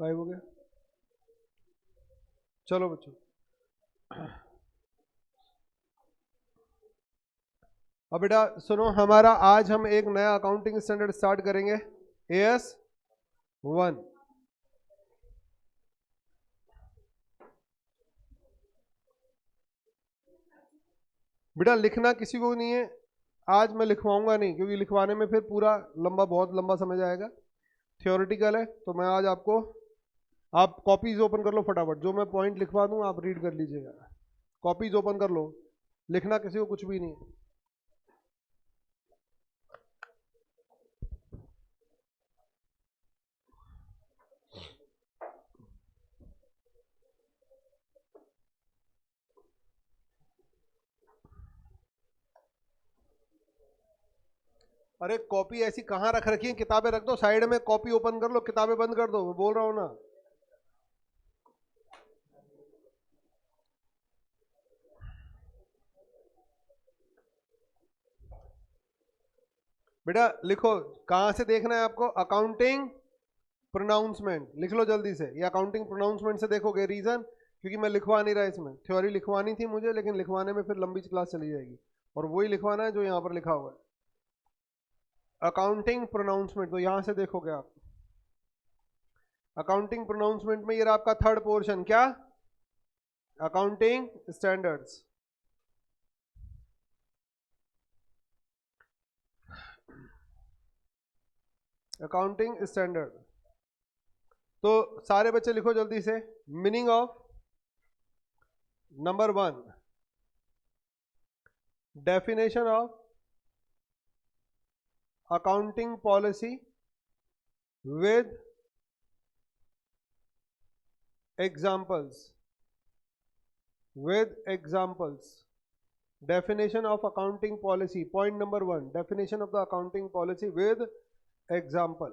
5 हो गया। चलो बच्चों, अब बेटा सुनो, हमारा आज हम एक नया अकाउंटिंग स्टैंडर्ड स्टार्ट करेंगे, AS1। बेटा लिखना किसी को नहीं है, आज मैं लिखवाऊंगा नहीं, क्योंकि लिखवाने में फिर पूरा बहुत लंबा समय जाएगा। थ्योरेटिकल है, तो मैं आज आपको, आप कॉपीज ओपन कर लो फटाफट, जो मैं पॉइंट लिखवा दूं आप रीड कर लीजिएगा। कॉपीज ओपन कर लो, लिखना किसी को कुछ भी नहीं। अरे कॉपी ऐसी कहाँ रख रखी है, किताबें रख दो साइड में, कॉपी ओपन कर लो, किताबें बंद कर दो, मैं बोल रहा हूं ना। बेटा लिखो, कहां से देखना है आपको, अकाउंटिंग प्रोनाउंसमेंट लिख लो जल्दी से। ये अकाउंटिंग प्रोनाउंसमेंट से देखोगे, रीजन क्योंकि मैं लिखवा नहीं रहा इसमें, थ्योरी लिखवानी थी मुझे, लेकिन लिखवाने में फिर लंबी क्लास चली जाएगी, और वही लिखवाना है जो यहाँ पर लिखा हुआ है, अकाउंटिंग प्रोनाउंसमेंट। तो यहां से देखोगे आप, अकाउंटिंग प्रोनाउंसमेंट में ये रहा आपका थर्ड पोर्शन, क्या, अकाउंटिंग स्टैंडर्ड्स। अकाउंटिंग स्टैंडर्ड, तो सारे बच्चे लिखो जल्दी से, meaning of number 1, definition of accounting policy with examples, definition of accounting policy, point number 1, definition of the accounting policy with example।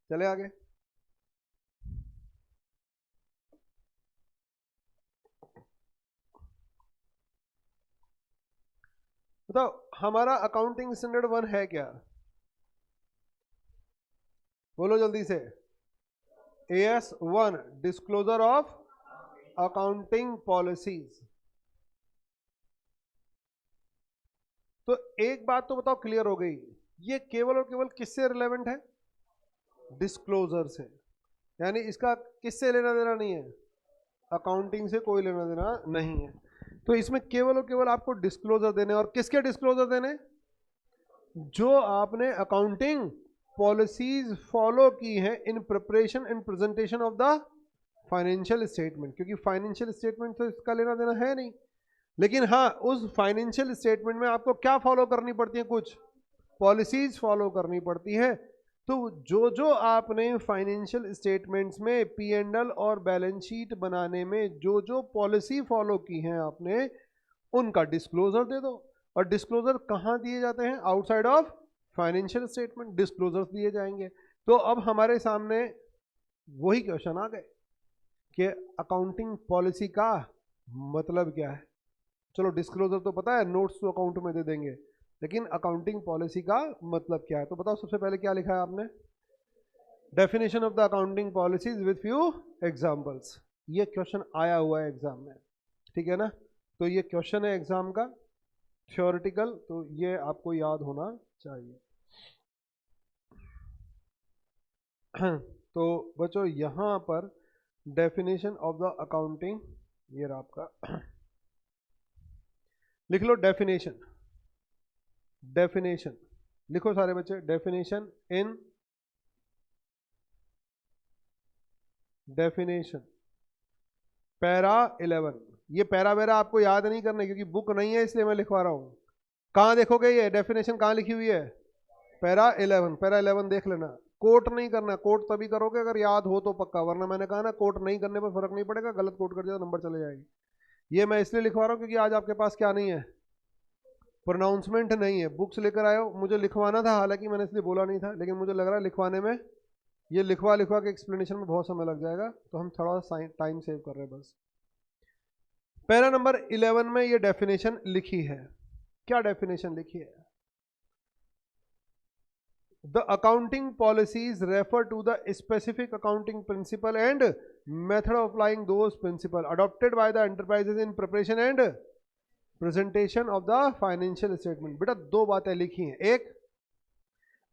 चले आगे। बताओ हमारा अकाउंटिंग स्टैंडर्ड 1 है क्या, बोलो जल्दी से। AS1, disclosure of accounting policies. तो एक बात तो बताओ क्लियर हो गई, ये केवल और केवल किससे रिलेवेंट है, डिस्क्लोजर से, यानी इसका किससे लेना देना नहीं है, अकाउंटिंग से कोई लेना देना नहीं है। तो इसमें केवल और केवल आपको डिस्क्लोजर देने, और किसके डिस्क्लोजर देने, जो आपने अकाउंटिंग पॉलिसीज फॉलो की हैं इन preparation and presentation of the financial statement, क्योंकि फाइनेंशियल स्टेटमेंट तो इसका लेना देना है नहीं, लेकिन हाँ उस फाइनेंशियल स्टेटमेंट में आपको क्या फॉलो करनी पड़ती है, कुछ पॉलिसीज फॉलो करनी पड़ती है। तो जो जो आपने फाइनेंशियल स्टेटमेंट्स में P&L और बैलेंस शीट बनाने में जो जो पॉलिसी फॉलो की है आपने, उनका डिस्क्लोजर दे दो। और डिस्क्लोजर कहाँ दिए जाते हैं, outside of financial statement disclosures दिए जाएंगे। तो अब हमारे सामने वही क्वेश्चन आ गए कि अकाउंटिंग पॉलिसी का मतलब क्या है। चलो डिस्क्लोजर तो पता है, नोट्स तो अकाउंट में दे देंगे, लेकिन अकाउंटिंग पॉलिसी का मतलब क्या है। तो बताओ सबसे पहले क्या लिखा है आपने, definition of the accounting policies with few examples. ये क्वेश्चन आया हुआ है एग्जाम में, ठीक है ना। तो ये क्वेश्चन है एग्जाम का, थ्योरेटिकल, तो ये आपको याद होना चाहिए। तो बच्चों यहां पर डेफिनेशन ऑफ द अकाउंटिंग, ये रहा आपका, लिख लो डेफिनेशन, डेफिनेशन लिखो सारे बच्चे, डेफिनेशन इन, डेफिनेशन पैरा 11। ये पैरा वेरा आपको याद नहीं करना, क्योंकि बुक नहीं है इसलिए मैं लिखवा रहा हूं। कहां देखोगे ये डेफिनेशन, कहां लिखी हुई है, पैरा 11, पैरा 11 देख लेना। कोट नहीं करना, कोट तभी करोगे अगर याद हो तो पक्का, वरना मैंने कहा ना कोट नहीं करने पर फर्क नहीं पड़ेगा, गलत कोट कर दिया तो नंबर चले जाएगी। ये मैं इसलिए लिखवा रहा हूँ क्योंकि आज आपके पास क्या नहीं है, प्रोनाउंसमेंट नहीं है। बुक्स लेकर आए हो, मुझे लिखवाना था, हालांकि मैंने इसलिए बोला नहीं था, लेकिन मुझे लग रहा है लिखवाने में, ये लिखवा लिखवा के एक्सप्लेनेशन में बहुत समय लग जाएगा, तो हम थोड़ा टाइम सेव कर रहे हैं बस। पैरा नंबर 11 में ये डेफिनेशन लिखी है, क्या डेफिनेशन लिखी है, The accounting policies refer to the specific accounting principle and method of applying those principles adopted by the enterprises in preparation and presentation of the financial statement. बेटा दो बातें लिखी हैं, एक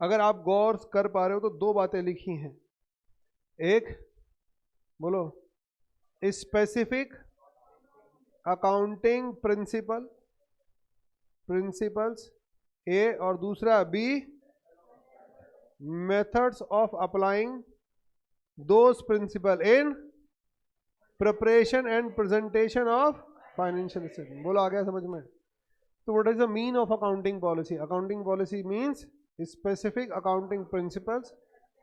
अगर आप गौर कर पा रहे हो तो दो बातें लिखी हैं, एक बोलो स्पेसिफिक अकाउंटिंग प्रिंसिपल्स ए और दूसरा B methods of applying those principles in preparation and presentation of financial statement. बोलो आ गया समझ में? तो what is the mean of accounting policy? Accounting policy means specific accounting principles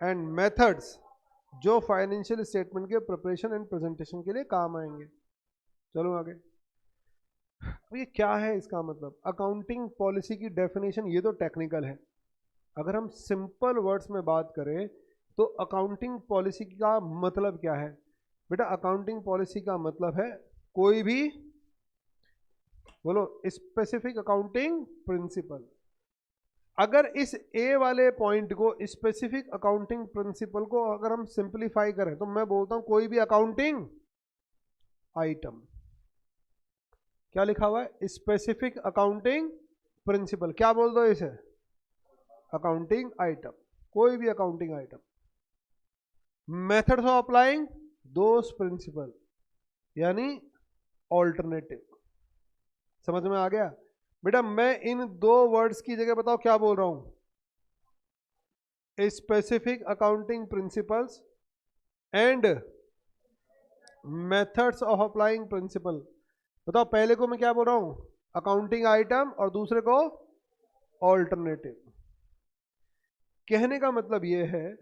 and methods जो financial statement के preparation and presentation के लिए काम आएंगे. चलो आगे. ये क्या है इसका मतलब? अकाउंटिंग पॉलिसी की डेफिनेशन ये तो टेक्निकल है. अगर हम सिंपल वर्ड्स में बात करें तो अकाउंटिंग पॉलिसी का मतलब क्या है? बेटा अकाउंटिंग पॉलिसी का मतलब है कोई भी बोलो स्पेसिफिक अकाउंटिंग प्रिंसिपल. अगर इस ए वाले पॉइंट को स्पेसिफिक अकाउंटिंग प्रिंसिपल को अगर हम सिंप्लीफाई करें तो मैं बोलता हूं कोई भी अकाउंटिंग आइटम, क्या लिखा हुआ है? Specific accounting principle. क्या बोल दो इसे? अकाउंटिंग आइटम, कोई भी accounting item. Methods of applying those principle यानी ऑल्टरनेटिव. समझ में आ गया? बेटा मैं इन दो वर्ड्स की जगह बताओ क्या बोल रहा हूं? Specific accounting principles and methods of applying principle. बताओ पहले को मैं क्या बोल रहा हूं? अकाउंटिंग आइटम और दूसरे को ऑल्टरनेटिव. कहने का मतलब यह है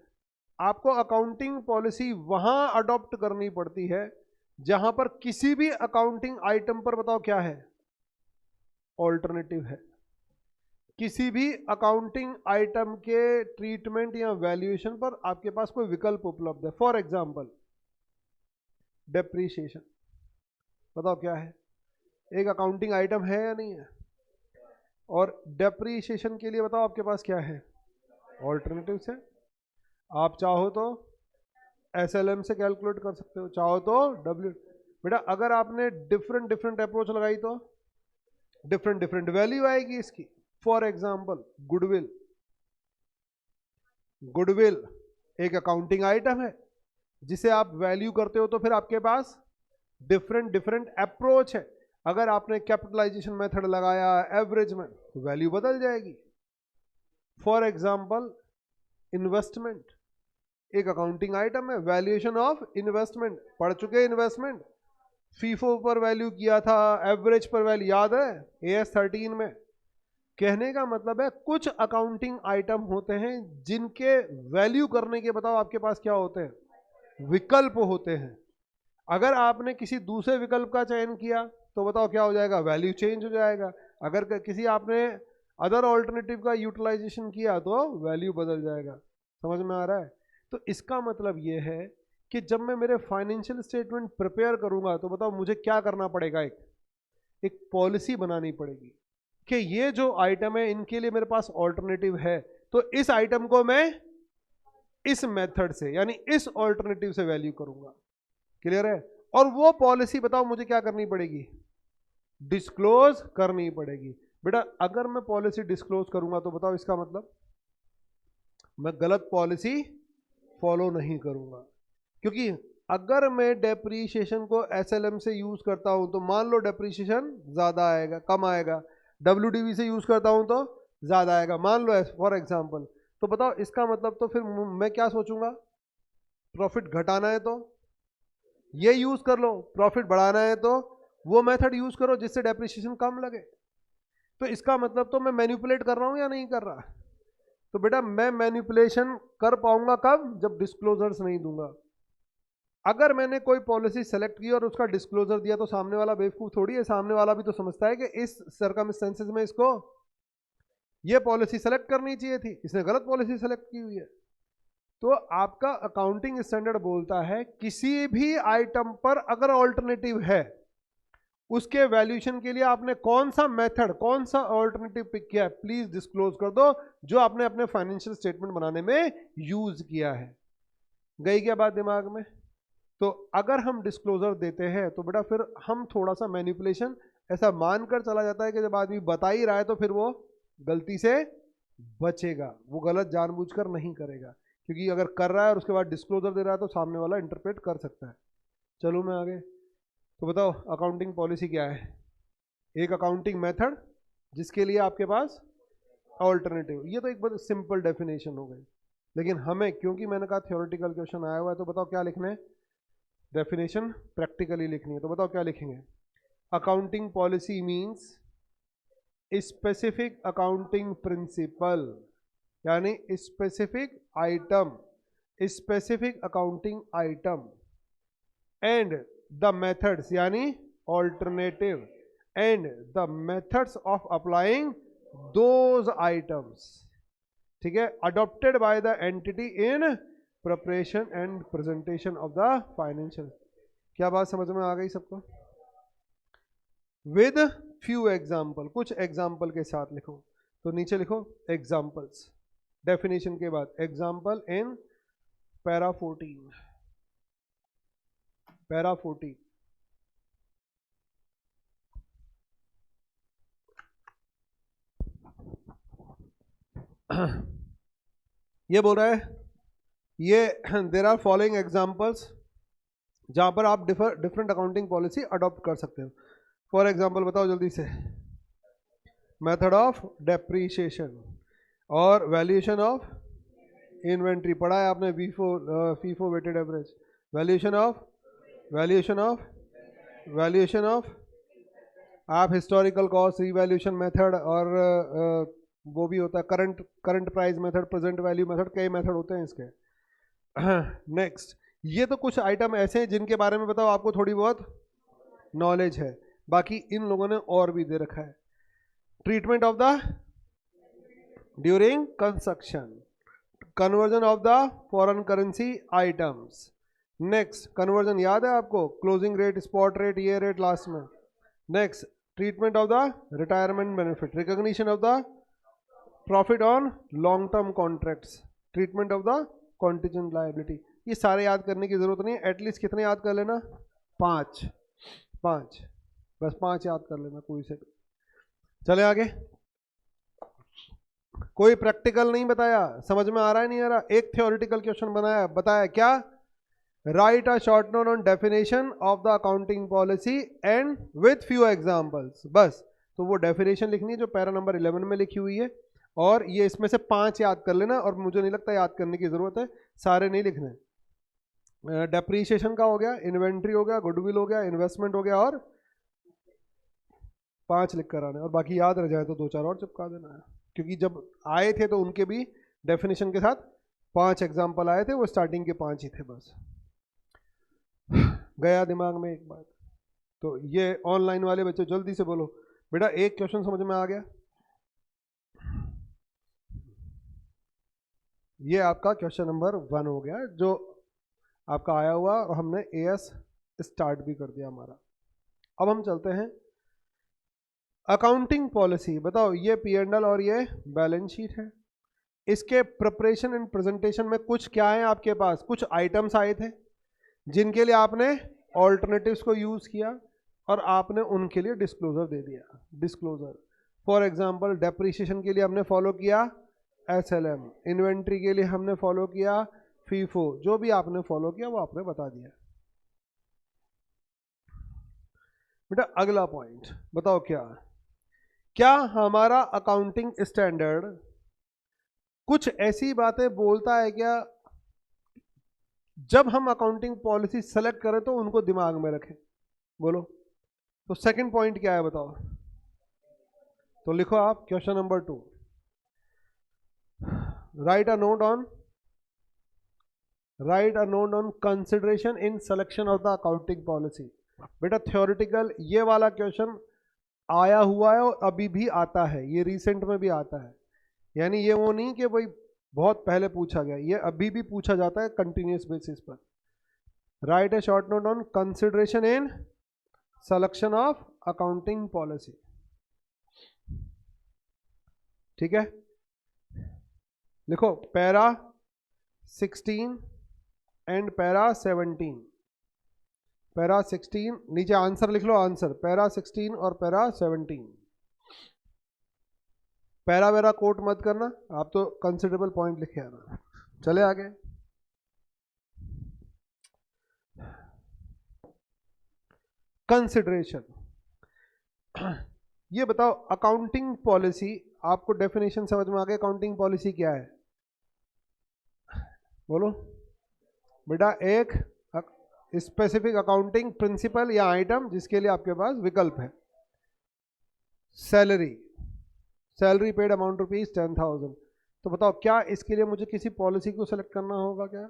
आपको अकाउंटिंग पॉलिसी वहां अडॉप्ट करनी पड़ती है जहां पर किसी भी अकाउंटिंग आइटम पर बताओ क्या है? ऑल्टरनेटिव है. किसी भी अकाउंटिंग आइटम के ट्रीटमेंट या वैल्यूएशन पर आपके पास कोई विकल्प उपलब्ध है. फॉर एग्जांपल डेप्रीशिएशन, बताओ क्या है? एक अकाउंटिंग आइटम है या नहीं है? और डेप्रीशिएशन के लिए बताओ आपके पास क्या है? ऑल्टरनेटिव्स है. आप चाहो तो एसएलएम से कैलकुलेट कर सकते हो, चाहो तो डब्ल्यू. बेटा अगर आपने डिफरेंट अप्रोच लगाई तो डिफरेंट वैल्यू आएगी इसकी. फॉर एग्जांपल गुडविल एक अकाउंटिंग आइटम है जिसे आप वैल्यू करते हो तो फिर आपके पास डिफरेंट अप्रोच है. अगर आपने कैपिटलाइजेशन मेथड लगाया एवरेज में तो वैल्यू बदल जाएगी. फॉर एग्जाम्पल इन्वेस्टमेंट एक अकाउंटिंग आइटम है, वैल्यूएशन ऑफ इन्वेस्टमेंट. पढ़ चुके इन्वेस्टमेंट, फीफो पर वैल्यू किया था, एवरेज पर वैल्यू याद है AS 13 में. कहने का मतलब है कुछ अकाउंटिंग आइटम होते हैं जिनके वैल्यू करने के बताओ आपके पास क्या होते हैं? विकल्प होते हैं. अगर आपने किसी दूसरे विकल्प का चयन किया तो बताओ क्या हो जाएगा? वैल्यू चेंज हो जाएगा. अगर किसी आपने अदर ऑल्टरनेटिव का यूटिलाइजेशन किया तो वैल्यू बदल जाएगा. समझ में आ रहा है? तो इसका मतलब ये है कि जब मैं मेरे फाइनेंशियल स्टेटमेंट प्रिपेयर करूंगा तो बताओ मुझे क्या करना पड़ेगा? एक पॉलिसी बनानी पड़ेगी कि ये जो आइटम है इनके लिए मेरे पास ऑल्टरनेटिव है, तो इस आइटम को मैं इस मेथड से यानी इस ऑल्टरनेटिव से वैल्यू करूंगा. क्लियर है? और वो पॉलिसी बताओ मुझे क्या करनी पड़ेगी? डिस्क्लोज करनी पड़ेगी. बेटा अगर मैं पॉलिसी डिस्क्लोज करूंगा तो बताओ इसका मतलब मैं गलत पॉलिसी फॉलो नहीं करूंगा. क्योंकि अगर मैं डेप्रीशिएशन को एसएलएम से यूज करता हूं तो मान लो डेप्रीशिएशन ज्यादा आएगा, कम आएगा. डब्ल्यूडीवी से यूज करता हूं तो ज्यादा आएगा, मान लो फॉर एग्जांपल. तो बताओ इसका मतलब तो फिर मैं क्या सोचूंगा? प्रॉफिट घटाना है तो ये यूज कर लो, प्रॉफिट बढ़ाना है तो वो मेथड यूज करो जिससे डेप्रीशिएशन कम लगे. तो इसका मतलब तो मैं मैनिपुलेट कर रहा हूं या नहीं कर रहा? तो बेटा मैं मैनिपुलेशन कर पाऊंगा कब? जब डिस्क्लोजर्स नहीं दूंगा. अगर मैंने कोई पॉलिसी सेलेक्ट की और उसका डिस्क्लोजर दिया तो सामने वाला बेवकूफ थोड़ी है. सामने वाला भी तो समझता है कि इस सर्कमस्टेंसेस में इसको ये पॉलिसी सेलेक्ट करनी चाहिए थी, इसने गलत पॉलिसी सेलेक्ट की हुई है. तो आपका अकाउंटिंग स्टैंडर्ड बोलता है किसी भी आइटम पर अगर ऑल्टरनेटिव है उसके वैल्यूएशन के लिए आपने कौन सा मेथड, कौन सा ऑल्टरनेटिव पिक किया है, प्लीज डिस्क्लोज कर दो, जो आपने अपने फाइनेंशियल स्टेटमेंट बनाने में यूज किया है। गई क्या बात दिमाग में? तो अगर हम डिस्क्लोजर देते हैं तो बेटा फिर हम थोड़ा सा मैनिपुलेशन ऐसा मानकर चला जाता है कि जब आदमी बता ही रहा है तो फिर वो गलती से बचेगा, वो गलत जानबूझकर नहीं करेगा, क्योंकि अगर कर रहा है और उसके बाद डिस्क्लोजर दे रहा है तो सामने वाला इंटरप्रेट कर सकता है। चलो मैं आगे, तो बताओ अकाउंटिंग पॉलिसी क्या है? एक अकाउंटिंग मेथड जिसके लिए आपके पास ऑल्टरनेटिव। ये तो एक बहुत सिंपल डेफिनेशन हो गई, लेकिन हमें क्योंकि मैंने कहा थ्योरेटिकल क्वेश्चन आया हुआ है तो बताओ क्या लिखना है? डेफिनेशन प्रैक्टिकली लिखनी है। तो बताओ क्या लिखेंगे? Accounting policy means specific accounting principle, यानी specific item, specific accounting item, and the methods यानी alternative, and the methods of applying those items, ठीक है, adopted by the entity in preparation and presentation of the financial. क्या बात समझ में आ गई सबको? विद फ्यू एग्जाम्पल, कुछ एग्जाम्पल के साथ लिखो। तो नीचे लिखो एग्जाम्पल्स, डेफिनेशन के बाद एग्जाम्पल इन पैरा 14, पैरा 14। ये बोल रहा है, ये देर आर फॉलोइंग एग्जाम्पल्स जहां पर आप डिफरेंट अकाउंटिंग पॉलिसी अडॉप्ट कर सकते हो। फॉर एग्जाम्पल बताओ जल्दी से। मेथड ऑफ डेप्रीशिएशन और वैल्यूएशन ऑफ इन्वेंट्री पढ़ा है आपने, FIFO weighted average, valuation of आप हिस्टोरिकल कॉस्ट, रिवैल्यूएशन मेथड, और वो भी होता है current price method, present value method, कई मेथड होते हैं इसके। नेक्स्ट, ये तो कुछ आइटम ऐसे हैं जिनके बारे में बताओ आपको थोड़ी बहुत नॉलेज है, बाकी इन लोगों ने और भी दे रखा है। Treatment of the during construction, conversion of the foreign currency items. Next, conversion याद है आपको, क्लोजिंग रेट, स्पॉट रेट, ये रेट लास्ट में। Next, treatment of the retirement benefit, recognition of the profit on long term contracts, treatment of the contingent liability. ये सारे याद करने की जरूरत नहीं है, एटलीस्ट कितने याद कर लेना? 5 बस 5 याद कर लेना कोई से। चले आगे। कोई प्रैक्टिकल नहीं बताया, समझ में आ रहा है नहीं आ रहा? एक थ्योरेटिकल क्वेश्चन बनाया, बताया क्या? Right a short note on definition of the accounting policy and with few examples. बस, तो वो डेफिनेशन लिखनी है जो पैरा नंबर 11 में लिखी हुई है, और ये इसमें से 5 याद कर लेना, और मुझे नहीं लगता याद करने की जरूरत है, सारे नहीं लिखने। डेप्रीशिएशन का हो गया, इन्वेंट्री हो गया, गुडविल हो गया, इन्वेस्टमेंट हो गया, और 5 लिख कर आने, और बाकी याद रह जाए तो 2-4 और चिपका देना है, क्योंकि जब आए थे तो उनके भी डेफिनेशन के साथ 5 एग्जाम्पल आए थे, वो स्टार्टिंग के 5 ही थे बस। गया दिमाग में एक बात? तो ये ऑनलाइन वाले बच्चे जल्दी से बोलो बेटा, एक क्वेश्चन समझ में आ गया? ये आपका क्वेश्चन नंबर 1 हो गया जो आपका आया हुआ, और हमने एएस स्टार्ट भी कर दिया हमारा। अब हम चलते हैं अकाउंटिंग पॉलिसी। बताओ, ये P&L और ये बैलेंस शीट है, इसके प्रिपरेशन एंड प्रेजेंटेशन में कुछ क्या है आपके पास? कुछ आइटम्स आए थे जिनके लिए आपने ऑल्टरनेटिव्स को यूज किया, और आपने उनके लिए डिस्क्लोजर दे दिया। डिस्क्लोजर फॉर एग्जांपल, डेप्रीशिएशन के लिए हमने फॉलो किया SLM, इन्वेंट्री के लिए हमने फॉलो किया फीफो, जो भी आपने फॉलो किया वो आपने बता दिया। बेटा अगला पॉइंट बताओ, क्या हमारा अकाउंटिंग स्टैंडर्ड कुछ ऐसी बातें बोलता है क्या, जब हम अकाउंटिंग पॉलिसी सेलेक्ट करें तो उनको दिमाग में रखें? बोलो। तो सेकंड पॉइंट क्या है बताओ? तो लिखो आप question number 2, right a note on consideration in selection of the accounting policy. बेटा थ्योरेटिकल ये वाला क्वेश्चन आया हुआ है और अभी भी आता है, ये रिसेंट में भी आता है, यानी ये वो नहीं कि भाई बहुत पहले पूछा गया, ये अभी भी पूछा जाता है कंटिन्यूस बेसिस पर। Right A short note on consideration in selection of accounting policy. ठीक है, लिखो पैरा 16 एंड पैरा 17। पैरा 16 नीचे आंसर लिख लो, आंसर पैरा 16 और पैरा 17। पैरा वेरा कोट मत करना, आप तो कंसिडरेबल पॉइंट लिखे आना। चले आगे, कंसिडरेशन। ये बताओ अकाउंटिंग पॉलिसी, आपको डेफिनेशन समझ में आ गया अकाउंटिंग पॉलिसी क्या है? बोलो बेटा, एक स्पेसिफिक अकाउंटिंग प्रिंसिपल या आइटम जिसके लिए आपके पास विकल्प है। Salary, salary paid amount rupees 10,000। तो बताओ क्या इसके लिए मुझे किसी पॉलिसी को सेलेक्ट करना होगा क्या?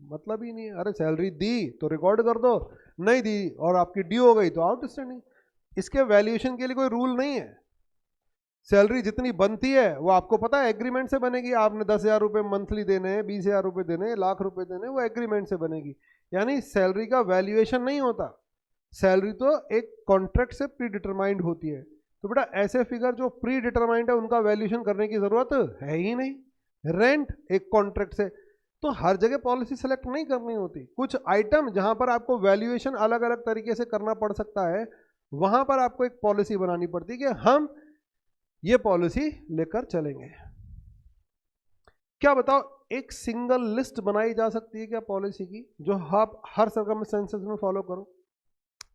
मतलब ही नहीं है। अरे सैलरी दी तो रिकॉर्ड कर दो, नहीं दी और आपकी ड्यू हो गई तो आउटस्टैंडिंग। इसके वैल्यूएशन के लिए कोई रूल नहीं है। सैलरी जितनी बनती है वो आपको पता है एग्रीमेंट से बनेगी। आपने 10,000 रुपये मंथली देने हैं, 20,000 रुपये देने हैं, लाख रुपए देने हैं, वो एग्रीमेंट से बनेगी। यानी सैलरी का वैल्यूएशन नहीं होता, सैलरी तो एक कॉन्ट्रैक्ट से प्री डिटरमाइंड होती है। तो बेटा ऐसे फिगर जो प्री डिटरमाइंड है उनका वैल्यूएशन करने की जरूरत है ही नहीं। रेंट एक कॉन्ट्रैक्ट से, तो हर जगह पॉलिसी सेलेक्ट नहीं करनी होती। कुछ आइटम जहां पर आपको वैल्यूएशन अलग अलग तरीके से करना पड़ सकता है, वहां पर आपको एक पॉलिसी बनानी पड़ती है कि हम ये पॉलिसी लेकर चलेंगे। क्या बताओ एक सिंगल लिस्ट बनाई जा सकती है क्या पॉलिसी की, जो आप हर सर्कमस्टेंसेस में फॉलो करो?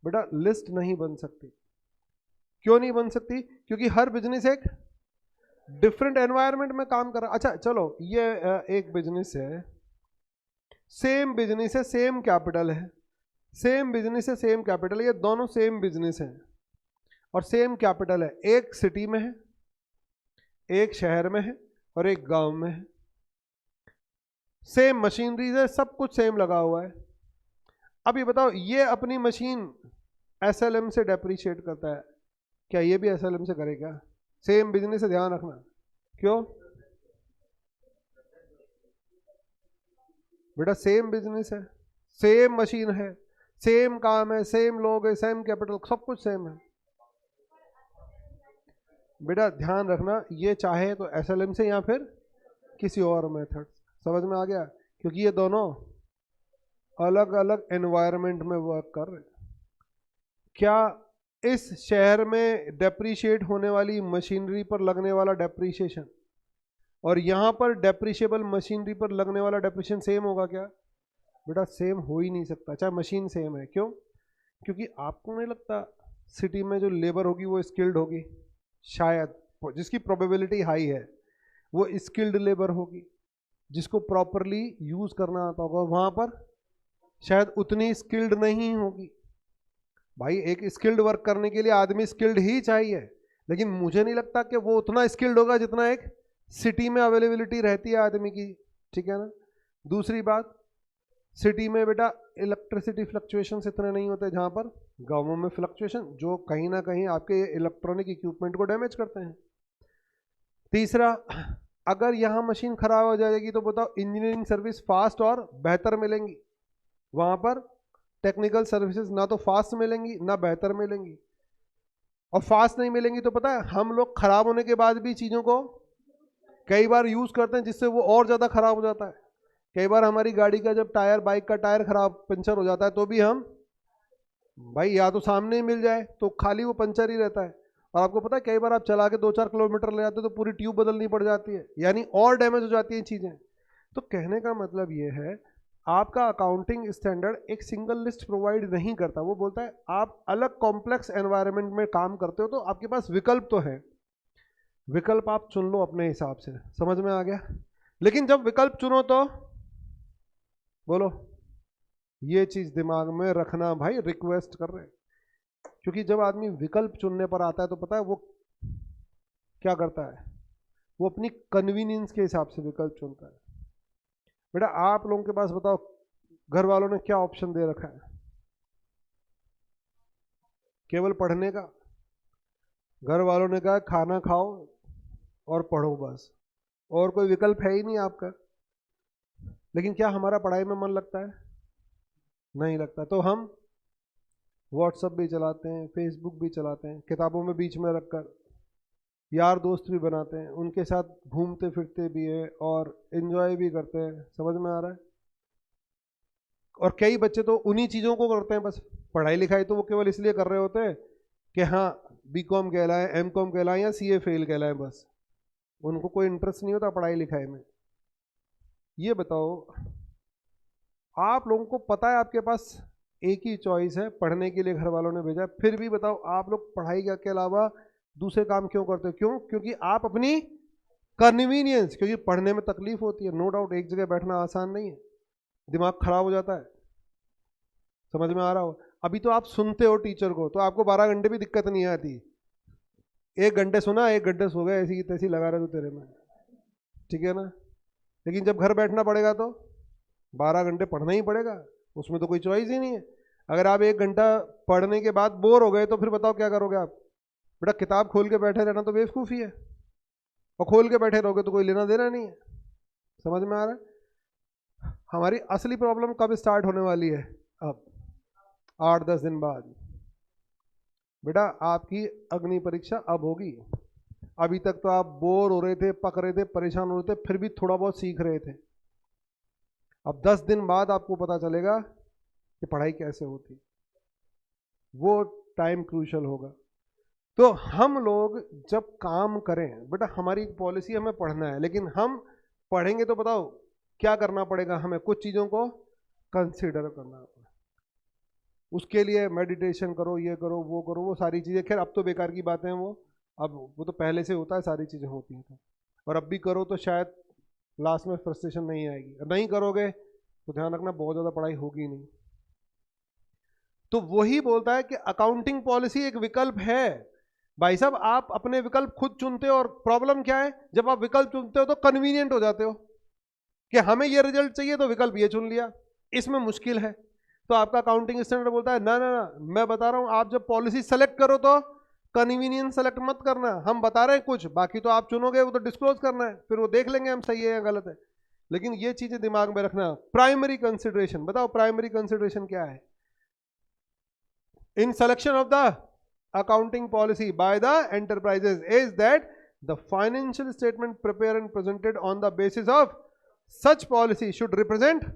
बेटा लिस्ट नहीं बन सकती। क्यों नहीं बन सकती? क्योंकि हर बिजनेस एक डिफरेंट एनवायरनमेंट में काम कर रहा। अच्छा चलो, ये एक बिजनेस है, सेम बिजनेस है, सेम कैपिटल है, सेम बिजनेस है, सेम कैपिटल, ये दोनों सेम बिजनेस है और सेम कैपिटल है। एक सिटी में है, एक शहर में है और एक गांव में है। सेम मशीनरीज है, सब कुछ सेम लगा हुआ है। अब ये बताओ, ये अपनी मशीन एसएलएम से डेप्रीशिएट करता है, क्या ये भी एसएलएम से करेगा? सेम बिजनेस है, ध्यान रखना। क्यों बेटा? सेम बिजनेस है, सेम मशीन है, सेम काम है, सेम लोग है, सेम कैपिटल, सब कुछ सेम है। बेटा ध्यान रखना, ये चाहे तो एसएलएम से या फिर किसी और मेथड। समझ में आ गया? क्योंकि ये दोनों अलग अलग एनवायरनमेंट में वर्क कर रहे हैं। क्या इस शहर में डेप्रीशिएट होने वाली मशीनरी पर लगने वाला डेप्रीशिएशन और यहां पर डेप्रीशिएबल मशीनरी पर लगने वाला डेप्रीशिएशन सेम होगा क्या? बेटा सेम हो ही नहीं सकता, चाहे मशीन सेम है। क्यों? क्योंकि आपको नहीं लगता सिटी में जो लेबर होगी वो स्किल्ड होगी? शायद, जिसकी प्रोबेबिलिटी हाई है वो स्किल्ड लेबर होगी, जिसको प्रॉपरली यूज करना आता होगा। वहां पर शायद उतनी स्किल्ड नहीं होगी। भाई एक स्किल्ड वर्क करने के लिए आदमी स्किल्ड ही चाहिए, लेकिन मुझे नहीं लगता कि वो उतना स्किल्ड होगा जितना एक सिटी में अवेलेबिलिटी रहती है आदमी की। ठीक है ना? दूसरी बात, सिटी में बेटा इलेक्ट्रिसिटी फ्लक्चुएशंस इतने नहीं होते जहां पर गांवों में फ्लक्चुएशन, जो कहीं ना कहीं आपके इलेक्ट्रॉनिक इक्विपमेंट को डैमेज करते हैं। तीसरा, अगर यहाँ मशीन खराब हो जाएगी तो बताओ इंजीनियरिंग सर्विस फास्ट और बेहतर मिलेंगी? वहां पर टेक्निकल सर्विसेज ना तो फास्ट मिलेंगी ना बेहतर मिलेंगी। और फास्ट नहीं मिलेंगी तो पता है हम लोग खराब होने के बाद भी चीजों को कई बार यूज करते हैं, जिससे वो और ज्यादा खराब हो जाता है। कई बार हमारी गाड़ी का जब टायर, बाइक का टायर खराब, पंचर हो जाता है, तो भी हम भाई या तो सामने ही मिल जाए तो खाली वो पंचर ही रहता है। और आपको पता है कई बार आप चला के 2-4 किलोमीटर ले जाते हो तो पूरी ट्यूब बदलनी पड़ जाती है, यानी और डैमेज हो जाती है चीजें। तो कहने का मतलब ये है, आपका अकाउंटिंग स्टैंडर्ड एक सिंगल लिस्ट प्रोवाइड नहीं करता। वो बोलता है आप अलग कॉम्प्लेक्स एनवायरनमेंट में काम करते हो तो आपके पास विकल्प तो है, विकल्प आप चुन लो अपने हिसाब से। समझ में आ गया? लेकिन जब विकल्प चुनो तो बोलो, ये चीज दिमाग में रखना भाई, रिक्वेस्ट कर रहे हैं। क्योंकि जब आदमी विकल्प चुनने पर आता है तो पता है वो क्या करता है, वो अपनी कन्वीनियंस के हिसाब से विकल्प चुनता है। बेटा आप लोगों के पास बताओ घर वालों ने क्या ऑप्शन दे रखा है? केवल पढ़ने का। घर वालों ने कहा खाना खाओ और पढ़ो बस, और कोई विकल्प है ही नहीं आपका। लेकिन क्या हमारा पढ़ाई में मन लगता है? नहीं लगता। तो हम व्हाट्सएप भी चलाते हैं, फेसबुक भी चलाते हैं, किताबों में बीच में रखकर यार दोस्त भी बनाते हैं, उनके साथ घूमते फिरते भी हैं और एंजॉय भी करते हैं। समझ में आ रहा है? और कई बच्चे तो उन्हीं चीज़ों को करते हैं, बस पढ़ाई लिखाई तो वो केवल इसलिए कर रहे होते हैं कि हाँ बीकॉम कहलाए, एमकॉम कहलाए या सीए फेल कहलाए, बस उनको कोई इंटरेस्ट नहीं होता पढ़ाई लिखाई में। ये बताओ, आप लोगों को पता है आपके पास एक ही चॉइस है, पढ़ने के लिए घर वालों ने भेजा, फिर भी बताओ आप लोग पढ़ाई के अलावा दूसरे काम क्यों करते हो? क्यों? क्योंकि आप अपनी कन्वीनियंस, क्योंकि पढ़ने में तकलीफ होती है, नो डाउट, एक जगह बैठना आसान नहीं है, दिमाग खराब हो जाता है। समझ में आ रहा हो? अभी तो आप सुनते हो टीचर को तो आपको 12 घंटे भी दिक्कत नहीं आती, 1 घंटे सुना 1 घंटे सो गए, ऐसी तैसी लगा रहे तो तेरे में, ठीक है ना? लेकिन जब घर बैठना पड़ेगा तो 12 घंटे पढ़ना ही पड़ेगा, उसमें तो कोई चॉइस ही नहीं है। अगर आप 1 घंटा पढ़ने के बाद बोर हो गए तो फिर बताओ क्या करोगे आप? बेटा किताब खोल के बैठे रहना तो बेवकूफ़ी है, और खोल के बैठे रहोगे तो कोई लेना देना नहीं है। समझ में आ रहा है? हमारी असली प्रॉब्लम कब स्टार्ट होने वाली है? अब 8-10 दिन बाद। बेटा आपकी अग्नि परीक्षा अब होगी, अभी तक तो आप बोर हो रहे थे, पक रहे थे, परेशान हो रहे थे, फिर भी थोड़ा बहुत सीख रहे थे। अब 10 दिन बाद आपको पता चलेगा कि पढ़ाई कैसे होती, वो टाइम क्रूशल होगा। तो हम लोग जब काम करें, बेटा हमारी एक पॉलिसी, हमें पढ़ना है, लेकिन हम पढ़ेंगे तो बताओ क्या करना पड़ेगा? हमें कुछ चीज़ों को कंसिडर करना पड़ेगा। उसके लिए मेडिटेशन करो, ये करो, वो सारी चीज़ें, खैर अब तो बेकार की बातें हैं वो, अब वो तो पहले से होता है, सारी चीज़ें होती हैं तो, और अब भी करो तो शायद लास्ट में फ्रस्ट्रेशन नहीं आएगी, नहीं करोगे तो ध्यान रखना बहुत ज़्यादा पढ़ाई होगी नहीं। तो वही बोलता है कि अकाउंटिंग पॉलिसी एक विकल्प है। भाई साहब आप अपने विकल्प खुद चुनते हो, और प्रॉब्लम क्या है, जब आप विकल्प चुनते हो तो कन्वीनियंट हो जाते हो कि हमें ये रिजल्ट चाहिए तो विकल्प ये चुन लिया, इसमें मुश्किल है। तो आपका अकाउंटिंग स्टैंडर्ड बोलता है ना ना ना, मैं बता रहा हूं आप जब पॉलिसी सेलेक्ट करो तो कन्वीनियंस सेलेक्ट मत करना, हम बता रहे हैं कुछ, बाकी तो आप चुनोगे, वो तो डिस्क्लोज करना है, फिर वो देख लेंगे हम सही है या गलत है। लेकिन ये चीजें दिमाग में रखना। प्राइमरी कंसिडरेशन, बताओ प्राइमरी कंसिडरेशन क्या है? In selection of the accounting policy by the enterprises is that the financial statement prepared and presented on the basis of such policy should represent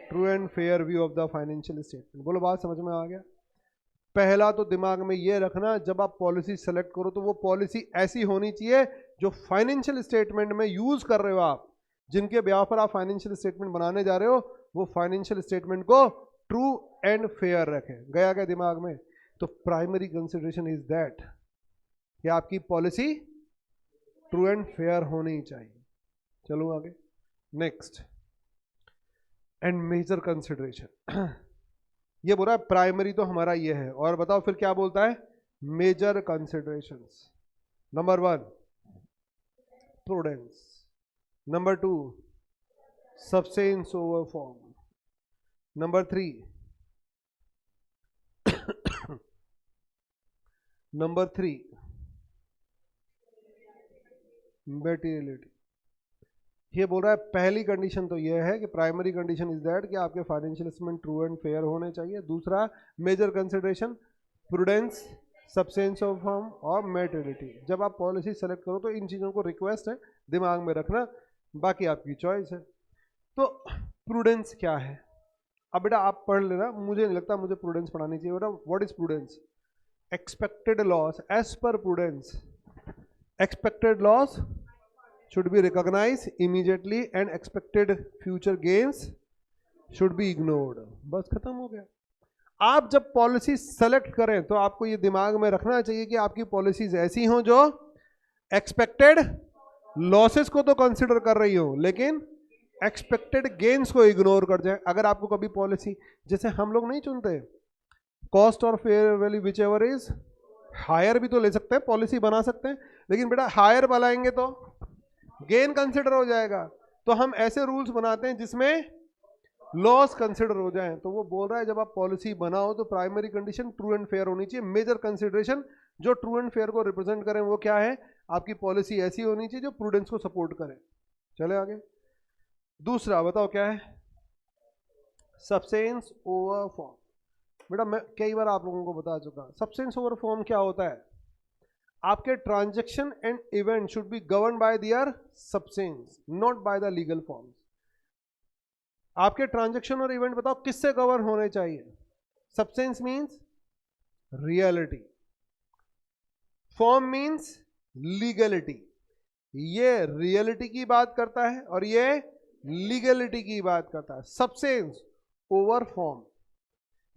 true and fair view of the financial statement। बोलो बात समझ में आ गया? पहला तो दिमाग में ये रखना, जब आप पॉलिसी सेलेक्ट करो तो वो पॉलिसी ऐसी होनी चाहिए जो फाइनेंशियल स्टेटमेंट में यूज कर रहे हो आप, जिनके ब्याह पर आप फाइनेंशियल स्टेटमेंट बनाने जा रहे हो, वो फाइनेंशियल स्टेटमेंट को ट्रू एंड फेयर रखें। गया क्या दिमाग में? तो प्राइमरी कंसिडरेशन इज दैट कि आपकी पॉलिसी ट्रू एंड फेयर होनी चाहिए। चलो आगे, नेक्स्ट, एंड मेजर कंसिडरेशन। ये बोल रहा है प्राइमरी तो हमारा ये है, और बताओ फिर क्या बोलता है? Major considerations. Number 1 prudence, number 2 substance over form, number 3 materiality. ये बोल रहा है पहली कंडीशन तो ये है कि प्राइमरी कंडीशन इज दैट कि आपके financial statement true and fair होने चाहिए। दूसरा major consideration prudence, substance of form और मेटीरियलिटी। जब आप पॉलिसी सेलेक्ट करो तो इन चीज़ों को रिक्वेस्ट है दिमाग में रखना, बाकी आपकी चॉइस है। तो प्रूडेंस क्या है? अब बेटा आप पढ़ लेना, मुझे नहीं लगता मुझे प्रूडेंस पढ़ानी चाहिए। बेटा what is prudence? expected loss as per prudence, expected loss should be recognized immediately and expected future gains should be ignored। बस खत्म हो गया। आप जब पॉलिसी सेलेक्ट करें तो आपको ये दिमाग में रखना चाहिए कि आपकी पॉलिसीज ऐसी हों जो एक्सपेक्टेड लॉसेस को तो कंसिडर कर रही हो, लेकिन एक्सपेक्टेड गेन्स को इग्नोर कर जाए। अगर आपको कभी पॉलिसी, जैसे हम लोग नहीं चुनते कॉस्ट और fair value whichever is higher, भी तो ले सकते हैं, पॉलिसी बना सकते हैं, लेकिन बेटा हायर बनाएंगे तो गेन कंसिडर हो जाएगा। तो हम ऐसे रूल्स बनाते हैं जिसमें लॉस कंसिडर हो जाए। तो वो बोल रहा है जब आप पॉलिसी बनाओ तो primary condition true and fair होनी चाहिए। मेजर कंसिडरेशन जो ट्रू एंड फेयर को रिप्रेजेंट करें वो क्या है? आपकी पॉलिसी ऐसी होनी चाहिए जो प्रूडेंस को सपोर्ट करे। चले आगे, दूसरा बताओ क्या है? Substance over form. बेटा मैं कई बार आप लोगों को बता चुका, सब्सटेंस ओवर फॉर्म क्या होता है, आपके transaction and event should be govern by there substance not by the legal form. आपके ट्रांजैक्शन और इवेंट बताओ किससे गवर्न होने चाहिए? Substance means reality, form means legality. ये रियलिटी की बात करता है और ये लीगलिटी की बात करता है। सब्सटेंस ओवर फॉर्म,